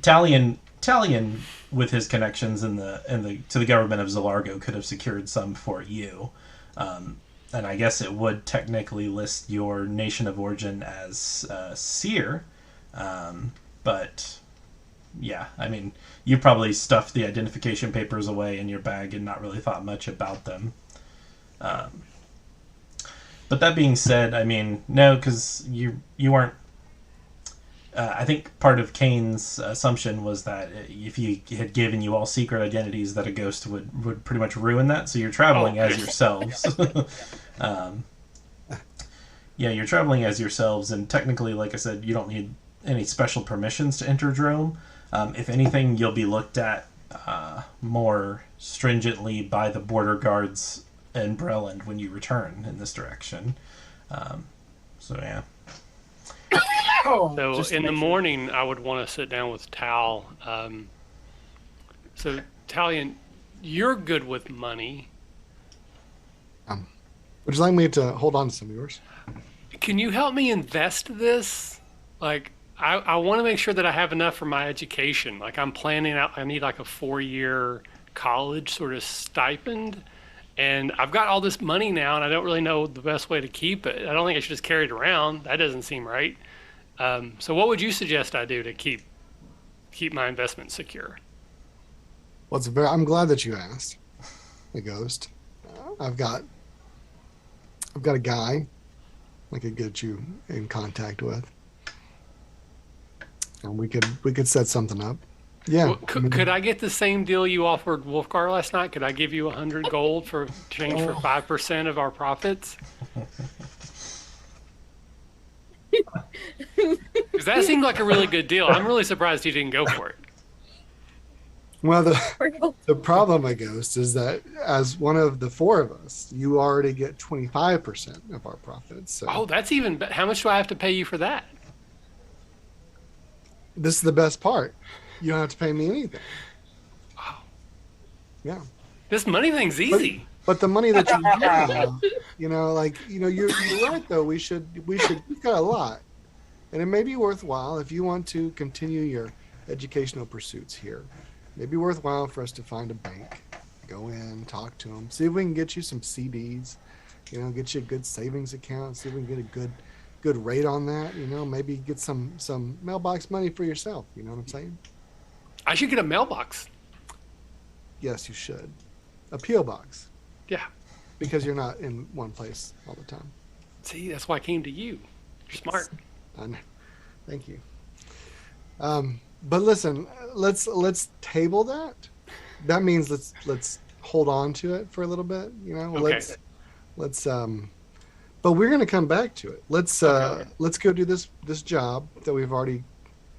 Talian, with his connections to the government of Zalargo, could have secured some for you. And I guess it would technically list your nation of origin as Seer. But, yeah, I mean, you probably stuffed the identification papers away in your bag and not really thought much about them. But that being said, I mean, no, because you weren't... I think part of Kane's assumption was that if he had given you all secret identities, that a ghost would pretty much ruin that. So you're traveling as yourselves. You're traveling as yourselves, and technically, like I said, you don't need any special permissions to enter Droaam. If anything, you'll be looked at more stringently by the border guards in Breland when you return in this direction. So yeah. So in the morning, I would want to sit down with Tal. So Talian, you're good with money. Would you like me to hold on to some of yours? Can you help me invest this? Like, I want to make sure that I have enough for my education. Like, I'm planning out, I need like a 4-year college sort of stipend. And I've got all this money now, and I don't really know the best way to keep it. I don't think I should just carry it around. That doesn't seem right. So what would you suggest I do to keep my investment secure? Well, I'm glad that you asked, the ghost. I've got a guy I could get you in contact with, and we could set something up. Yeah. Well, could I get the same deal you offered Wolfgar last night? Could I give you 100 gold for change for 5% of our profits? Because that seemed like a really good deal. I'm really surprised you didn't go for it. Well, the problem, I Ghost, is that as one of the four of us, you already get 25% of our profits. So Oh, that's even better. How much do I have to pay you for that? this is the best part. You don't have to pay me anything. Wow. Yeah. This money thing's easy. But the money that you have, you're right though. We've got a lot, and it may be worthwhile if you want to continue your educational pursuits here. It'd be worthwhile for us to find a bank, go in, talk to them, see if we can get you some CDs, get you a good savings account, see if we can get a good rate on that. Maybe get some mailbox money for yourself. You know what I'm saying? I should get a mailbox. Yes, you should. A P.O. box. Yeah. Because you're not in one place all the time. See, that's why I came to you. You're smart. Thank you. But listen, let's table that. That means let's hold on to it for a little bit. Okay. Let's but we're gonna come back to it. Let's go do this job that we've already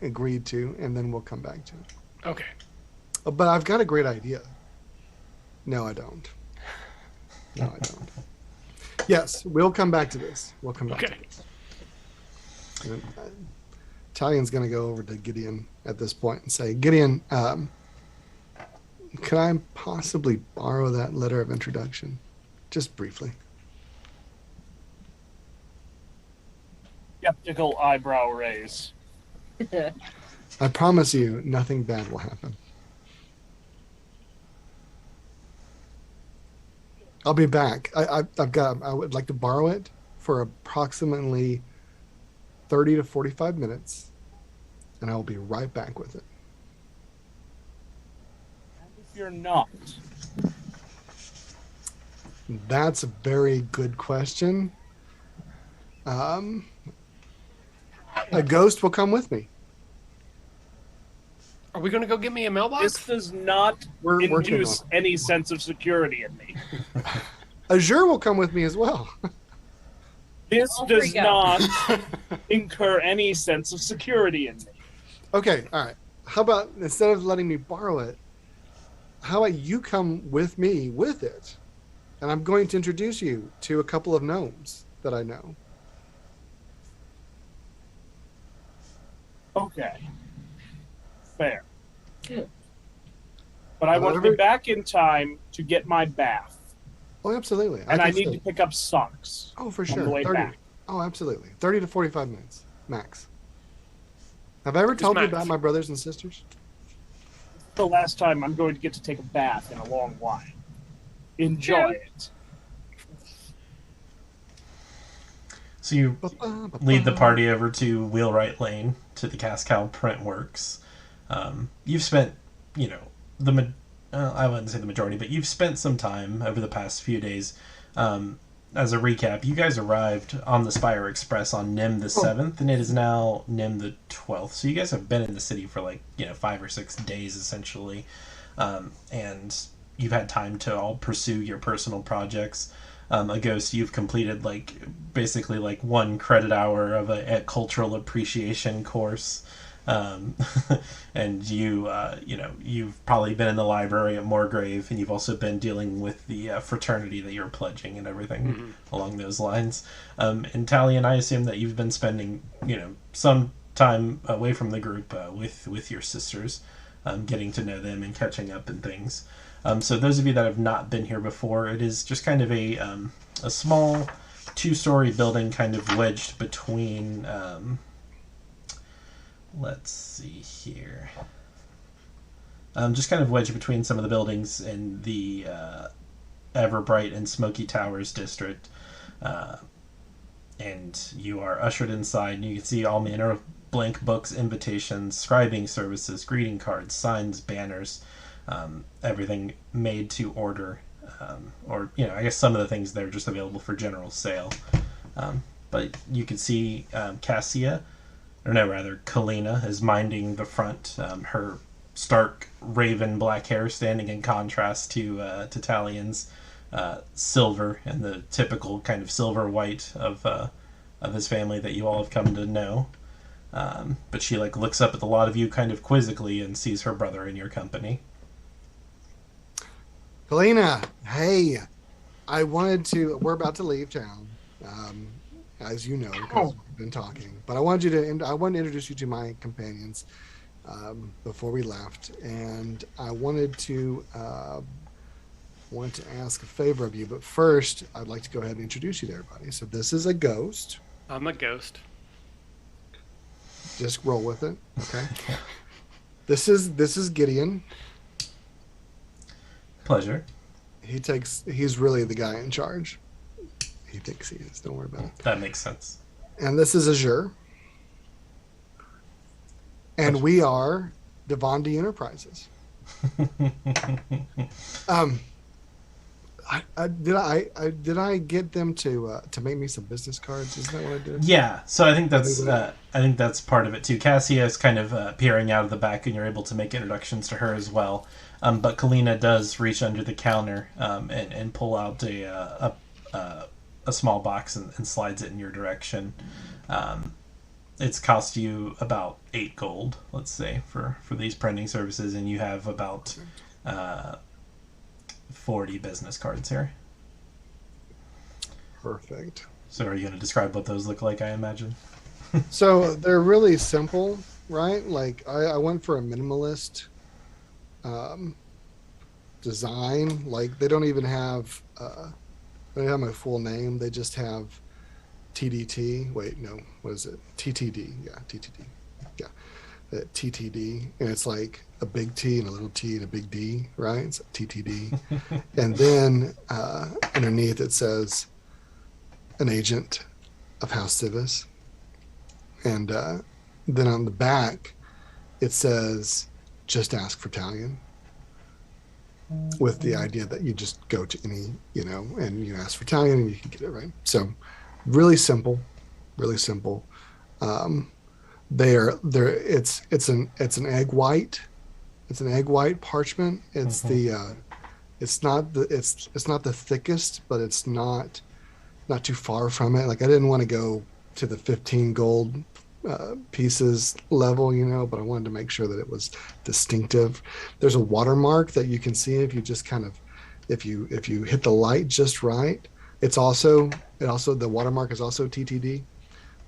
agreed to, and then we'll come back to it. Okay. But I've got a great idea. No, I don't. Yes, we'll come back to this. We'll come back to this. And, Talian's going to go over to Gideon at this point and say, Gideon, could I possibly borrow that letter of introduction? Just briefly. Skeptical eyebrow raise. I promise you, nothing bad will happen. I'll be back. I would like to borrow it for approximately 30 to 45 minutes, and I will be right back with it. you're not? That's a very good question. A ghost will come with me. Are we going to go get me a mailbox? This does not We're working induce on any sense of security in me. Azure will come with me as well. This All does freak out. not incur any sense of security in me. Okay, all right. How about instead of letting me borrow it, how about you come with me with it? And I'm going to introduce you to a couple of gnomes that I know. Okay. Fair. But I want to be However- back in time to get my bath. Oh, absolutely. And I can need stay. to pick up socks. Oh, for on sure. the way 30. back. Oh, absolutely. 30 to 45 minutes max. Have I ever Just told you max. about my brothers and sisters? The last time I'm going to get to take a bath in a long while. Enjoy Yeah. it. So you lead the party over to Wheelwright Lane to the Cascal Print Works. You've spent, I wouldn't say the majority, but you've spent some time over the past few days. As a recap, you guys arrived on the Spire Express on Nim the 7th, and it is now Nim the 12th. So you guys have been in the city for 5 or 6 days, essentially. And you've had time to all pursue your personal projects. A Ghost, you've completed basically 1 credit hour of a cultural appreciation course. And you've probably been in the library at Moorgrave, and you've also been dealing with the fraternity that you're pledging and everything along those lines. In Talian, I assume that you've been spending some time away from the group with your sisters, getting to know them and catching up and things. So those of you that have not been here before, it is just kind of a small 2-story building kind of wedged between let's see here. Just kind of wedged between some of the buildings in the Everbright and Smoky Towers district. And you are ushered inside, and you can see all manner of blank books, invitations, scribing services, greeting cards, signs, banners, everything made to order. Or, I guess some of the things there are just available for general sale. But you can see Kalina is minding the front. Her stark raven black hair standing in contrast to Talian's silver and the typical kind of silver white of his family that you all have come to know. But she looks up at the lot of you kind of quizzically and sees her brother in your company. Kalina, hey, we're about to leave town, as you know, because we've been talking. But I wanted to introduce you to my companions before we left, and I want to ask a favor of you. But first, I'd like to go ahead and introduce you to everybody. So this is a ghost. I'm a ghost. Just roll with it, okay? This is Gideon. Pleasure. He's really the guy in charge. He thinks he is. Don't worry about it. That makes sense. And this is Azure. And we are Devandi Enterprises. Did I get them to make me some business cards? Isn't that what I did? Yeah, so I think that's part of it too. Cassia is kind of peering out of the back, and you're able to make introductions to her as well. But Kalina does reach under the counter and pull out a small box and slides it in your direction. It's cost you about 8 gold, let's say, for these printing services, and you have about 40 business cards here. Perfect. So are you going to describe what those look like, I imagine? So they're really simple, right? I went for a minimalist design. They don't even have they don't have my full name. They just have TDT. Wait, no, what is it? TTD. Yeah, TTD. Yeah, TTD, and it's like a big T and a little T and a big D, right? It's TTD, and then underneath it says an agent of House Civis, and then on the back it says just ask for Talian. with the idea that you just go to any, and you ask for Talian and you can get it, right? So really simple, really simple. It's an egg white. It's an egg white parchment. It's it's not the thickest, but it's not too far from it. Like I didn't want to go to the 15 gold pieces level, but I wanted to make sure that it was distinctive. There's a watermark that you can see if you just if you hit the light just right. The watermark is also TTD,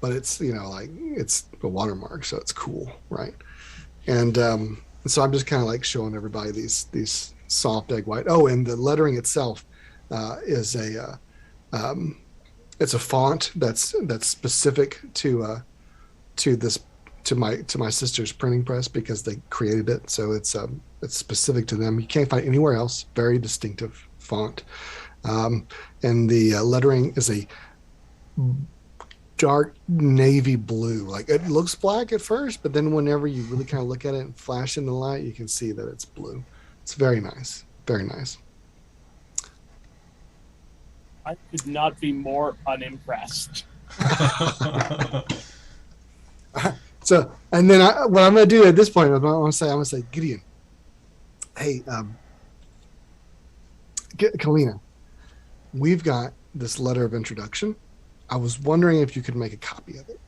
but it's it's a watermark, so it's cool, right? And so I'm just kind of like showing everybody these soft egg white. Oh, and the lettering itself is it's a font that's specific to my sister's printing press because they created it. So it's specific to them. You can't find it anywhere else. Very distinctive font. And the lettering is a dark navy blue. Like it looks black at first, but then whenever you really kind of look at it and flash in the light, you can see that it's blue. It's very nice. Very nice. I could not be more unimpressed. So, and then what I'm going to do at this point, I'm going to say, Gideon, hey, Kalina, we've got this letter of introduction. I was wondering if you could make a copy of it.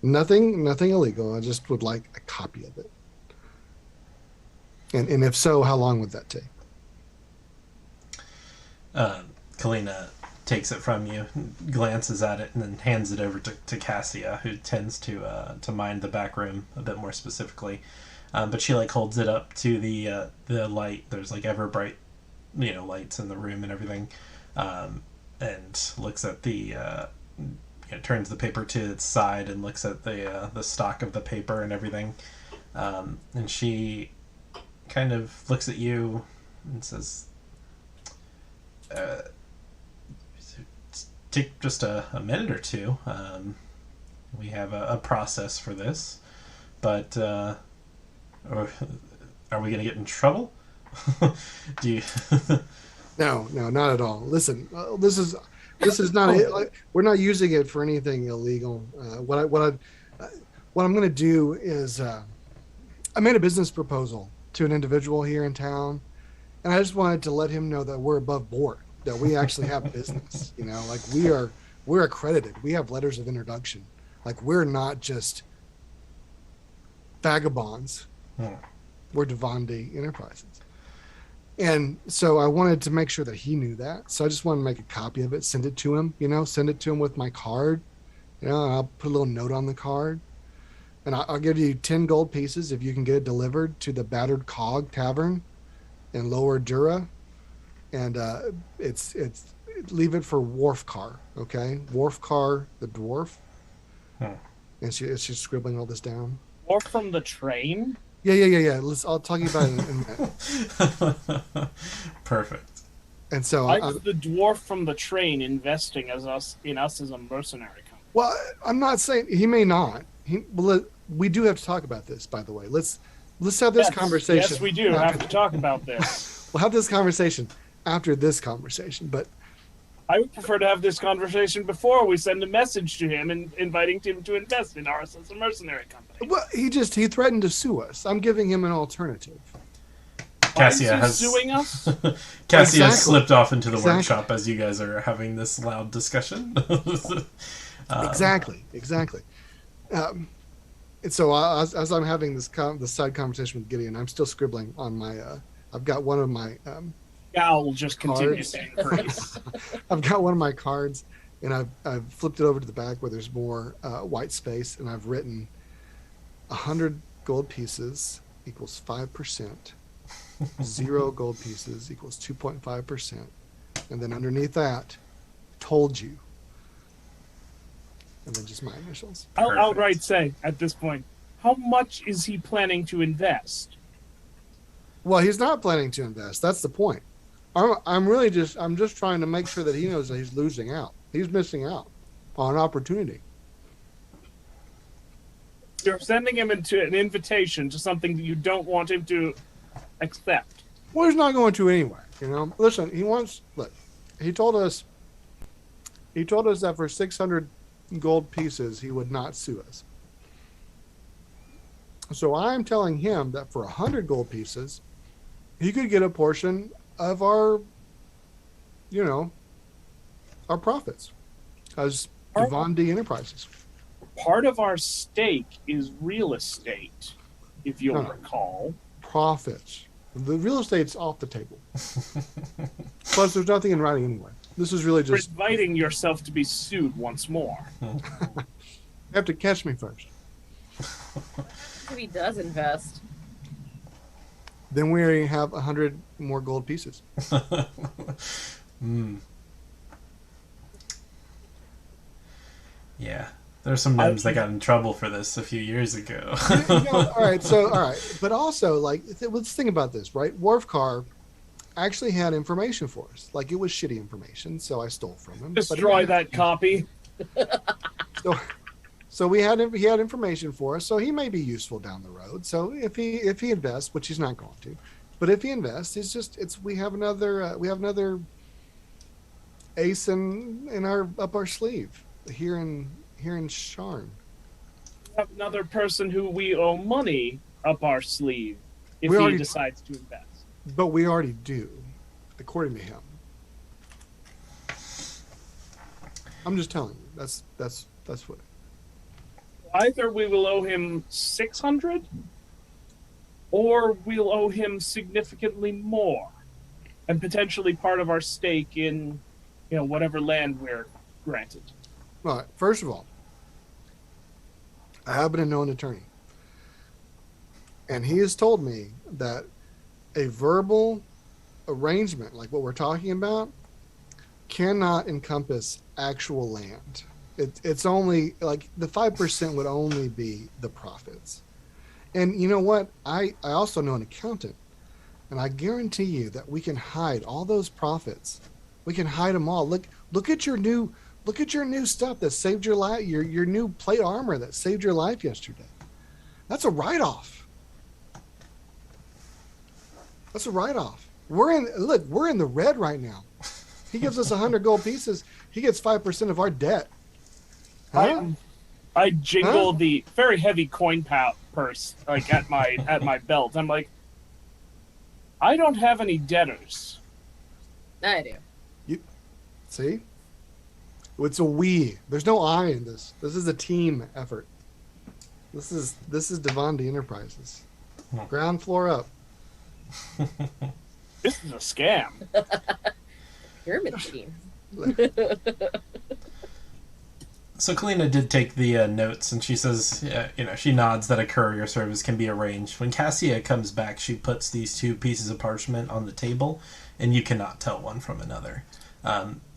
Nothing illegal. I just would like a copy of it. And if so, how long would that take? Kalina takes it from you, glances at it, and then hands it over to Cassia, who tends to mind the back room a bit more specifically. But she holds it up to the light. There's ever bright, lights in the room and everything, and looks at turns the paper to its side and looks at the stock of the paper and everything, and she kind of looks at you and says, take just a minute or two. We have a process for this, but are we going to get in trouble? Do you? No, not at all. Listen, this is not we're not using it for anything illegal. What I'm going to do is I made a business proposal to an individual here in town, and I just wanted to let him know that we're above board, that we actually have business. We're accredited. We have letters of introduction. We're not just vagabonds. We're Devandi Enterprises. And so I wanted to make sure that he knew that. So I just wanted to make a copy of it, send it to him, send it to him with my card. And I'll put a little note on the card. And I'll give you 10 gold pieces if you can get it delivered to the Battered Cog Tavern in Lower Dura. And it's leave it for Worfcar, okay? Worfcar the Dwarf. And she's scribbling all this down. Or from the train? Yeah. I'll talk to you about it in a minute. Perfect. And so I'm the dwarf from the train investing in us as a mercenary company. Well, I'm not saying he may not. We do have to talk about this, by the way. Let's have this conversation. Yes, we do have to talk about this. We'll have this conversation after this conversation, but I would prefer to have this conversation before we send a message to him and inviting him to invest in us as a mercenary company. Well, he threatened to sue us. I'm giving him an alternative. Cassia has suing us. Cassia has slipped off into the workshop as you guys are having this loud discussion. Exactly. And so as I'm having this side conversation with Gideon, I'm still scribbling on my. I've got one of my. Scowl just continues to increase. I've got one of my cards, and I've flipped it over to the back where there's more white space, and I've written 100 gold pieces equals 5%. 0 gold pieces equals 2.5%, and then underneath that, told you, and then just my initials. I'll outright say at this point, how much is he planning to invest? Well, he's not planning to invest. That's the point. I'm just trying to make sure that he knows that he's losing out. He's missing out on an opportunity. You're sending him into an invitation to something that you don't want him to accept. Well, he's not going to anyway. You know, listen. He wants. Look, he told us. He told us that for 600 gold pieces, he would not sue us. So I'm telling him that for 100 gold pieces, he could get a portion of our, you know, our profits as Devon D Enterprises. Part of our stake is real estate, if you'll recall. Profits. The real estate's off the table. Plus, there's nothing in writing anyway. This is really just You're inviting yourself to be sued once more. You have to catch me first. If he does invest. Then we already have 100 more gold pieces. Yeah. There's some gnomes that got in trouble for this a few years ago. All right. But also, like, let's think about this, right? Worfcar actually had information for us. Like, it was shitty information, so I stole from him. Destroy that copy. So he had information for us, so he may be useful down the road. So if he invests, which he's not going to, but if he invests, we have another ace in our up our sleeve here in Sharn. We have another person who we owe money up our sleeve if he decides to invest. But we already do, according to him. I'm just telling you. That's what. Either we will owe him 600, or we'll owe him significantly more, and potentially part of our stake in, whatever land we're granted. All right. First of all, I happen to know an attorney, and he has told me that a verbal arrangement, like what we're talking about, cannot encompass actual land. It's only like the 5% would only be the profits. And you know what? I also know an accountant, and I guarantee you that we can hide all those profits. We can hide them all. Look at your new stuff that saved your life. Your new plate armor that saved your life yesterday. That's a write-off. That's a write-off. We're in the red right now. He gives us 100 gold pieces. He gets 5% of our debt. Huh? I jingle the very heavy coin purse like at my belt. I'm like, I don't have any debtors. I do. You see? It's a we. There's no I in this. This is a team effort. This is Devon D Enterprises. Ground floor up. This is a scam. Pyramid scheme. So Kalina did take the notes, and she says, she nods that a courier service can be arranged. When Cassia comes back, she puts these two pieces of parchment on the table, and you cannot tell one from another.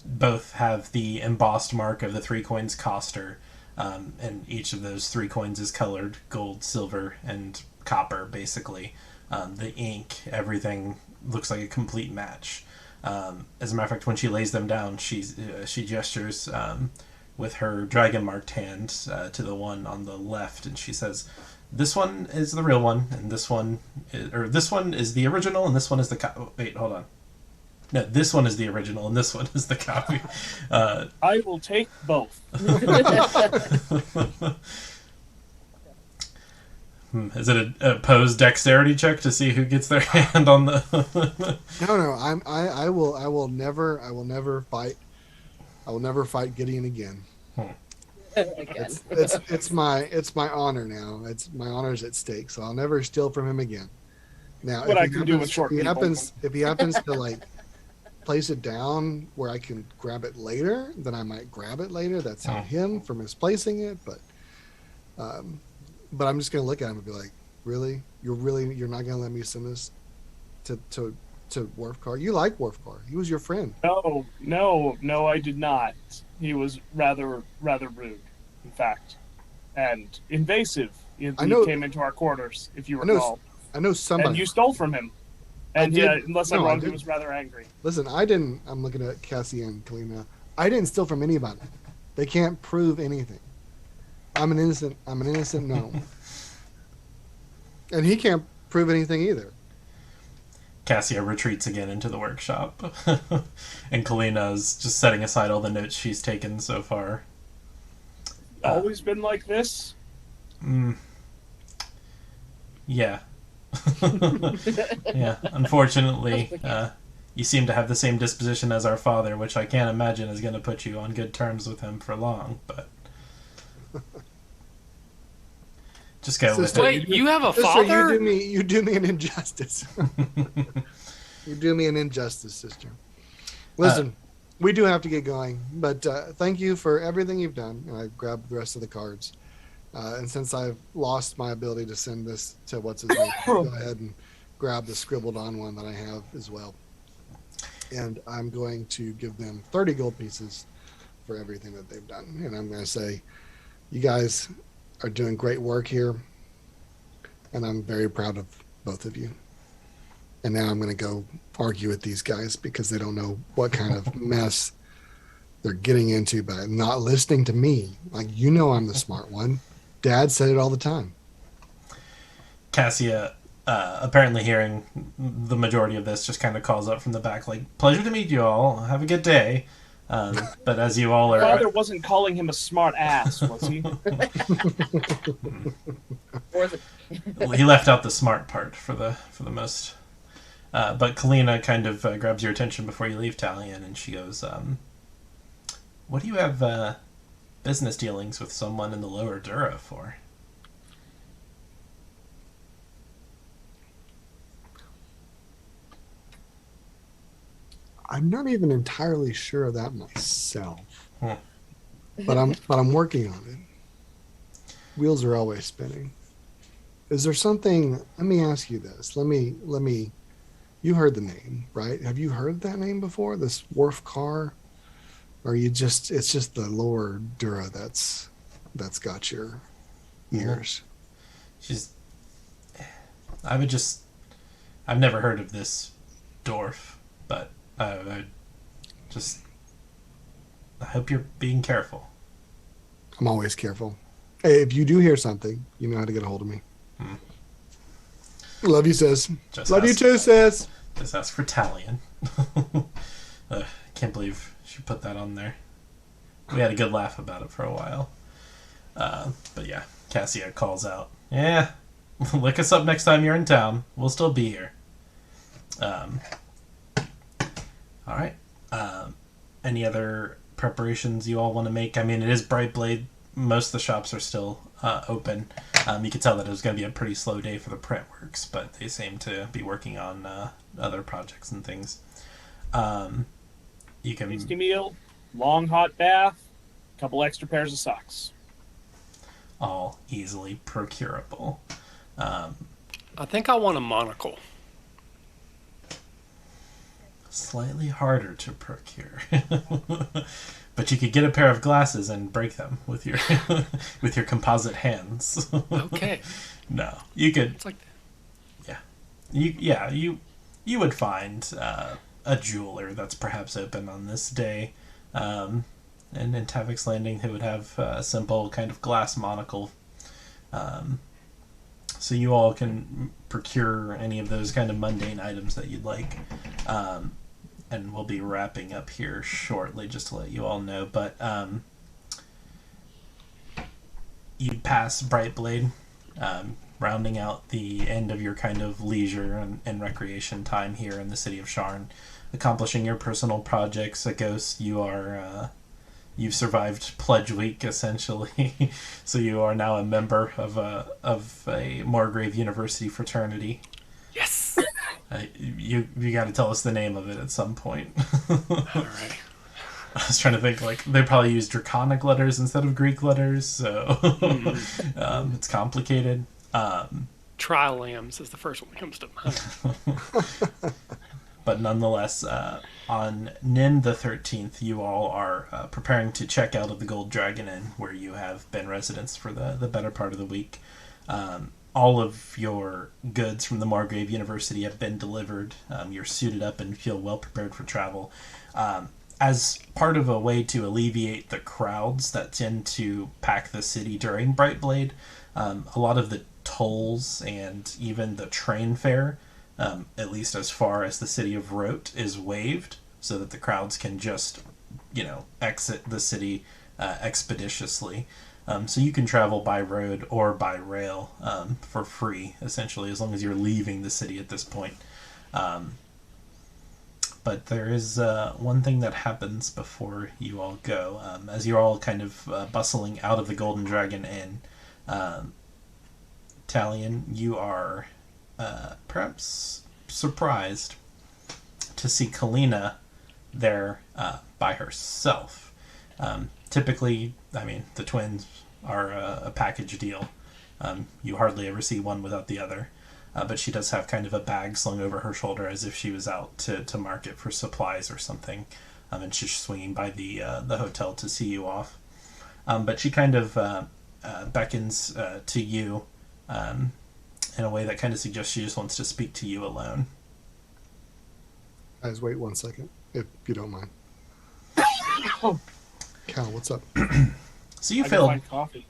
Both have the embossed mark of the 3 coins coster, and each of those 3 coins is colored gold, silver, and copper, basically. The ink, everything looks like a complete match. As a matter of fact, when she lays them down, she gestures with her dragon marked hand to the one on the left, and she says, "This one is the real one, and this one is the original, and this one is the wait, hold on. No, this one is the original, and this one is the copy." I will take both. Is it a opposed dexterity check to see who gets their hand on the? No. I will never fight Gideon again. Again. It's my honor now. It's my honor's at stake, so I'll never steal from him again. Now, What I can do with short people. If he happens to like place it down where I can grab it later, then I might grab it later. That's on him for misplacing it, but I'm just gonna look at him and be like, really, you're not gonna let me send this to Worfcar? You like Worfcar? He was your friend. No, I did not. He was rather rude, in fact, and invasive. He came into our quarters, if you recall. I know somebody. And you stole from him. And unless I'm wrong, he was rather angry. Listen, I didn't. I'm looking at Cassie and Kalina. I didn't steal from anybody. They can't prove anything. I'm an innocent gnome. And he can't prove anything either. Cassia retreats again into the workshop. And Kalina's just setting aside all the notes she's taken so far. Always been like this? Yeah. Yeah, unfortunately, you seem to have the same disposition as our father, which I can't imagine is going to put you on good terms with him for long, but... Just go with it. Wait, you have a Sister, father? you do me an injustice. You do me an injustice, sister. Listen, we do have to get going, but thank you for everything you've done. And I grabbed the rest of the cards. And since I've lost my ability to send this to what's his name, go ahead and grab the scribbled on one that I have as well. And I'm going to give them 30 gold pieces for everything that they've done. And I'm going to say, you guys are doing great work here, and I'm very proud of both of you. And now I'm going to go argue with these guys because they don't know what kind of mess they're getting into by not listening to me. Like, you know, I'm the smart one. Dad said it all the time. Cassia, apparently hearing the majority of this, just kind of calls up from the back, like, pleasure to meet you all. Have a good day. But as you all are... Father wasn't calling him a smart ass, was he? He left out the smart part for the most. But Kalina kind of grabs your attention before you leave, Talian, and she goes, what do you have business dealings with someone in the lower Dura for? I'm not even entirely sure of that myself. But I'm working on it. Wheels are always spinning. Is there something, let me ask you this. Let me you heard the name, right? Have you heard that name before? This Worf car? Or it's just the lower Dura that's got your ears. I've never heard of this dwarf, but I hope you're being careful. I'm always careful. Hey, if you do hear something, you know how to get a hold of me. Love you, sis. Love you too, sis. Just ask for Talian. Can't believe she put that on there. We had a good laugh about it for a while. But yeah, Cassia calls out, yeah, look us up next time you're in town. We'll still be here. All right. Any other preparations you all want to make? I mean, it is Brightblade. Most of the shops are still open. You could tell that it was going to be a pretty slow day for the print works, but they seem to be working on other projects and things. You can Tasty meal, long hot bath, a couple extra pairs of socks. All easily procurable. I think I want a monocle. Slightly harder to procure. But you could get a pair of glasses and break them with your with your composite hands. Okay. No, you could. It's like You would find a jeweler that's perhaps open on this day, and in Tavik's Landing who would have a simple kind of glass monocle. So you all can procure any of those kind of mundane items that you'd like. And we'll be wrapping up here shortly, just to let you all know. But you pass Brightblade, rounding out the end of your kind of leisure and recreation time here in the city of Sharn, accomplishing your personal projects. A ghost, you've survived Pledge Week essentially, so you are now a member of a Margrave University fraternity. yes. You got to tell us the name of it at some point. All right. I was trying to think, like, they probably use Draconic letters instead of Greek letters, so it's complicated. Tri-lambs is the first one that comes to mind. But nonetheless, on Nin the 13th, you all are preparing to check out of the Gold Dragon Inn, where you have been residents for the better part of the week. All of your goods from the Margrave University have been delivered. You're suited up and feel well prepared for travel. As part of a way to alleviate the crowds that tend to pack the city during Brightblade, a lot of the tolls and even the train fare at least as far as the city of Rote, is waived, so that the crowds can just, exit the city expeditiously. So you can travel by road or by rail for free, essentially, as long as you're leaving the city at this point. But there is one thing that happens before you all go. As you're all kind of bustling out of the Golden Dragon Inn, Talian, you are perhaps surprised to see Kalina there by herself. Typically, the twins are a package deal. You hardly ever see one without the other. But she does have kind of a bag slung over her shoulder as if she was out to market for supplies or something. And she's swinging by the hotel to see you off. But she kind of beckons to you in a way that kind of suggests she just wants to speak to you alone. Guys, wait 1 second, if you don't mind. Cal, what's up? So you I got failed. my coffee.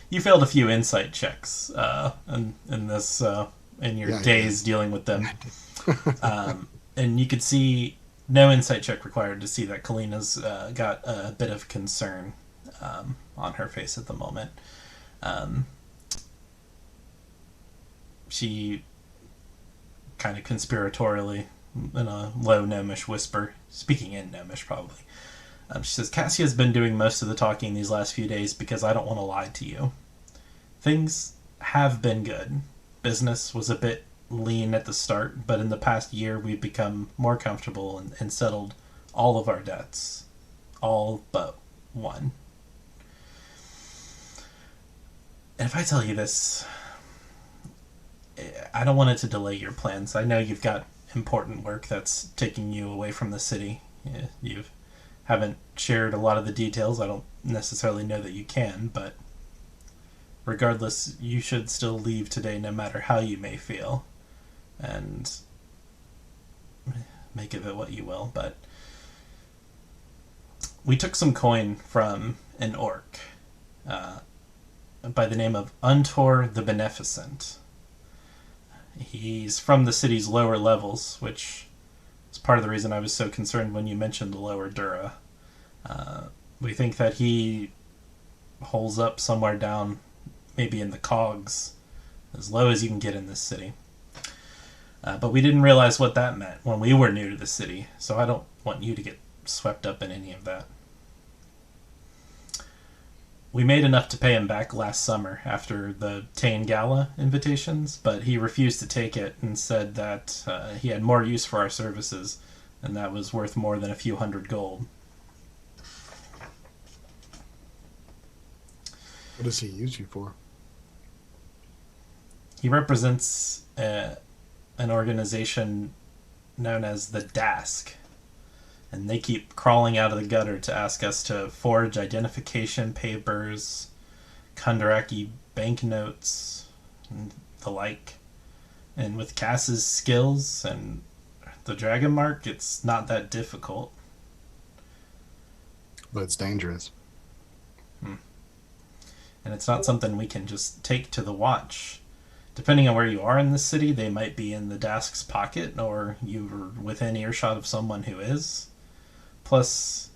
You failed a few insight checks in your Yeah, days dealing with them. And you could see no insight check required to see that Kalina's got a bit of concern on her face at the moment. She kind of conspiratorially, in a low gnomish whisper, speaking in gnomish probably, she says, Cassia's been doing most of the talking these last few days because I don't want to lie to you. Things have been good. Business was a bit lean at the start, but in the past year we've become more comfortable and settled all of our debts. All but one. And if I tell you this, I don't want it to delay your plans. I know you've got important work that's taking you away from the city. You haven't shared a lot of the details. I don't necessarily know that you can, but regardless, you should still leave today no matter how you may feel. And make of it what you will, but we took some coin from an orc by the name of Untor the Beneficent. He's from the city's lower levels, which is part of the reason I was so concerned when you mentioned the lower Dura. We think that he holes up somewhere down, maybe in the cogs, as low as you can get in this city. But we didn't realize what that meant when we were new to the city, so I don't want you to get swept up in any of that. We made enough to pay him back last summer after the Tain Gala invitations, but he refused to take it and said that he had more use for our services, and that was worth more than a few hundred gold. What does he use you for? He represents an organization known as the Dask, and they keep crawling out of the gutter to ask us to forge identification papers, Kundaraki banknotes, and the like. And with Cass's skills and the Dragon Mark, it's not that difficult. But it's dangerous. And it's not something we can just take to the watch. Depending on where you are in the city, they might be in the Dask's pocket, or you're within earshot of someone who is. Plus,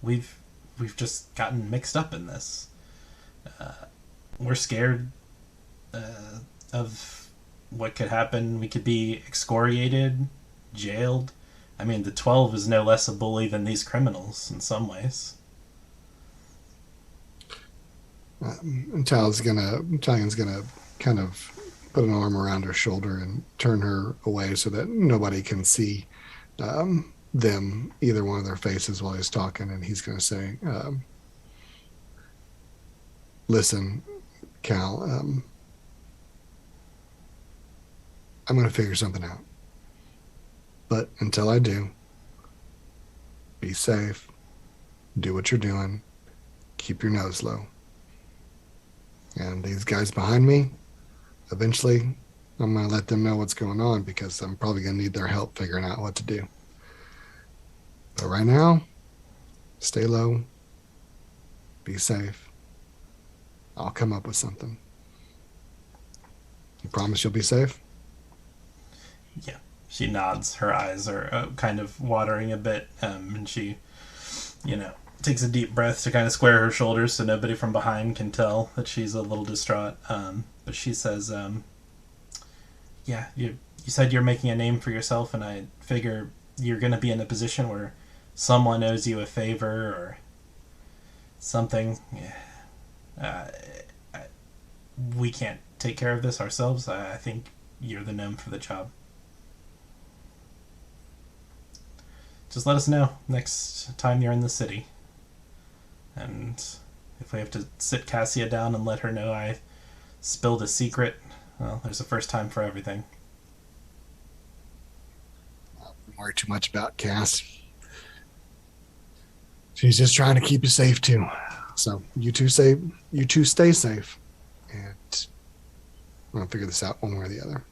we've just gotten mixed up in this. We're scared of what could happen. We could be excoriated, jailed. The 12 is no less a bully than these criminals in some ways. And Talian's gonna kind of put an arm around her shoulder and turn her away so that nobody can see them, either one of their faces while he's talking. And he's gonna say, listen, Cal, I'm gonna figure something out. But until I do, be safe, do what you're doing, keep your nose low. And these guys behind me, eventually, I'm going to let them know what's going on because I'm probably going to need their help figuring out what to do. But right now, stay low, be safe. I'll come up with something. You promise you'll be safe? Yeah. She nods. Her eyes are kind of watering a bit, and she, takes a deep breath to kind of square her shoulders so nobody from behind can tell that she's a little distraught. But she says, yeah, you said you're making a name for yourself, and I figure you're going to be in a position where someone owes you a favor or something. We can't take care of this ourselves. I think you're the gnome for the job. Just let us know next time you're in the city. And if we have to sit Cassia down and let her know I spilled a secret, well, there's a first time for everything. Don't worry too much about Cass. She's just trying to keep you safe too. So you two stay safe. And I'm gonna figure this out one way or the other.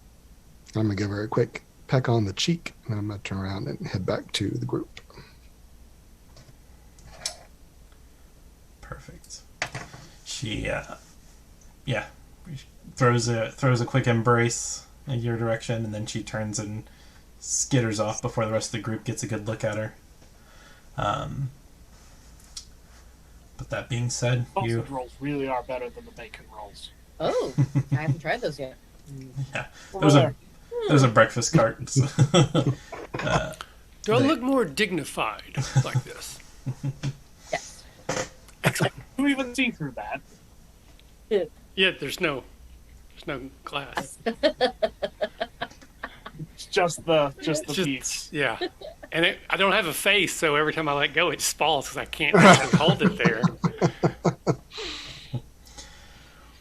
I'm gonna give her a quick peck on the cheek, and I'm gonna turn around and head back to the group. Perfect. She, throws a quick embrace in your direction, and then she turns and skitters off before the rest of the group gets a good look at her. But that being said, Sausage rolls really are better than the bacon rolls. Oh, I haven't tried those yet. Yeah, there's a breakfast cart. Do I look more dignified like this? Yes. You even see through that. Yeah, there's no glass. It's just the piece. Yeah. And I don't have a face, so every time I let go, it just falls because I can't actually hold it there.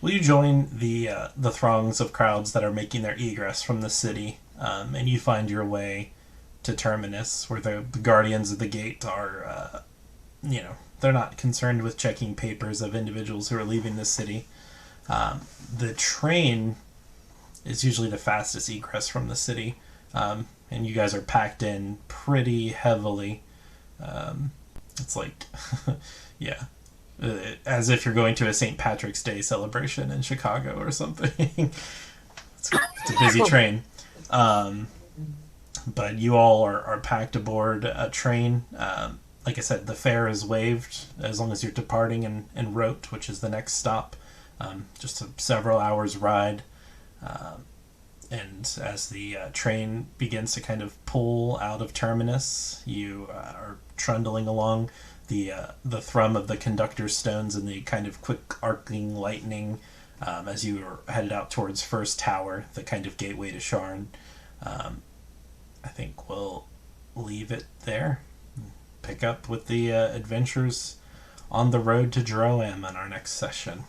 Will you join the throngs of crowds that are making their egress from the city, and you find your way to Terminus, where the guardians of the gate are, they're not concerned with checking papers of individuals who are leaving the city. The train is usually the fastest egress from the city, and you guys are packed in pretty heavily. It's like, yeah, as if you're going to a St. Patrick's Day celebration in Chicago or something. It's a busy train. But you all are packed aboard a train. Like I said, the fare is waived as long as you're departing in Rote, which is the next stop. Just a several hours ride. And as the train begins to kind of pull out of Terminus, you are trundling along the thrum of the conductor's stones and the kind of quick arcing lightning as you are headed out towards First Tower, the kind of gateway to Sharn. I think we'll leave it there. Pick up with the adventures on the road to Droaam in our next session.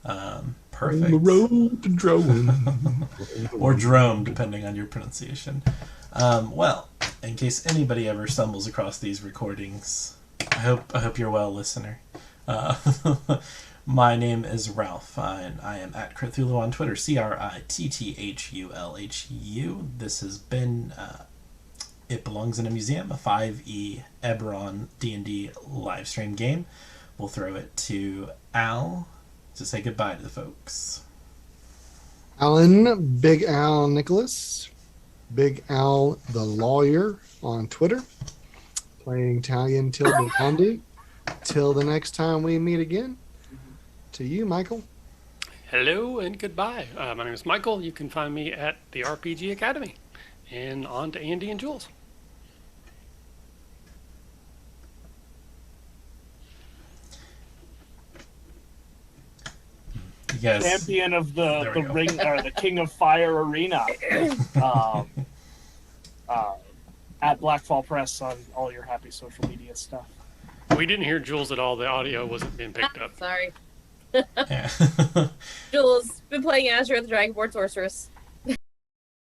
Perfect. On the road to Droaam. Or Droaam, depending on your pronunciation. Well, in case anybody ever stumbles across these recordings, I hope you're well, listener. My name is Ralph, and I am at Cthulhu on Twitter, CRITTHULHU. This has been It Belongs in a Museum, a 5e Eberron D&D live stream game. We'll throw it to Al to say goodbye to the folks. Alan, Big Al Nicholas, Big Al the Lawyer on Twitter, playing Talian till Duvandy. Till the next time we meet again. To you, Michael. Hello and goodbye. My name is Michael. You can find me at the RPG Academy. And on to Andy and Jules. Yes. Champion of There we the go. ring or the King of Fire Arena. At Blackfall Press on all your happy social media stuff. We didn't hear Jules at all. The audio wasn't being picked up. Sorry. Yeah. Jules, been playing Azure the Dragonborn Sorceress.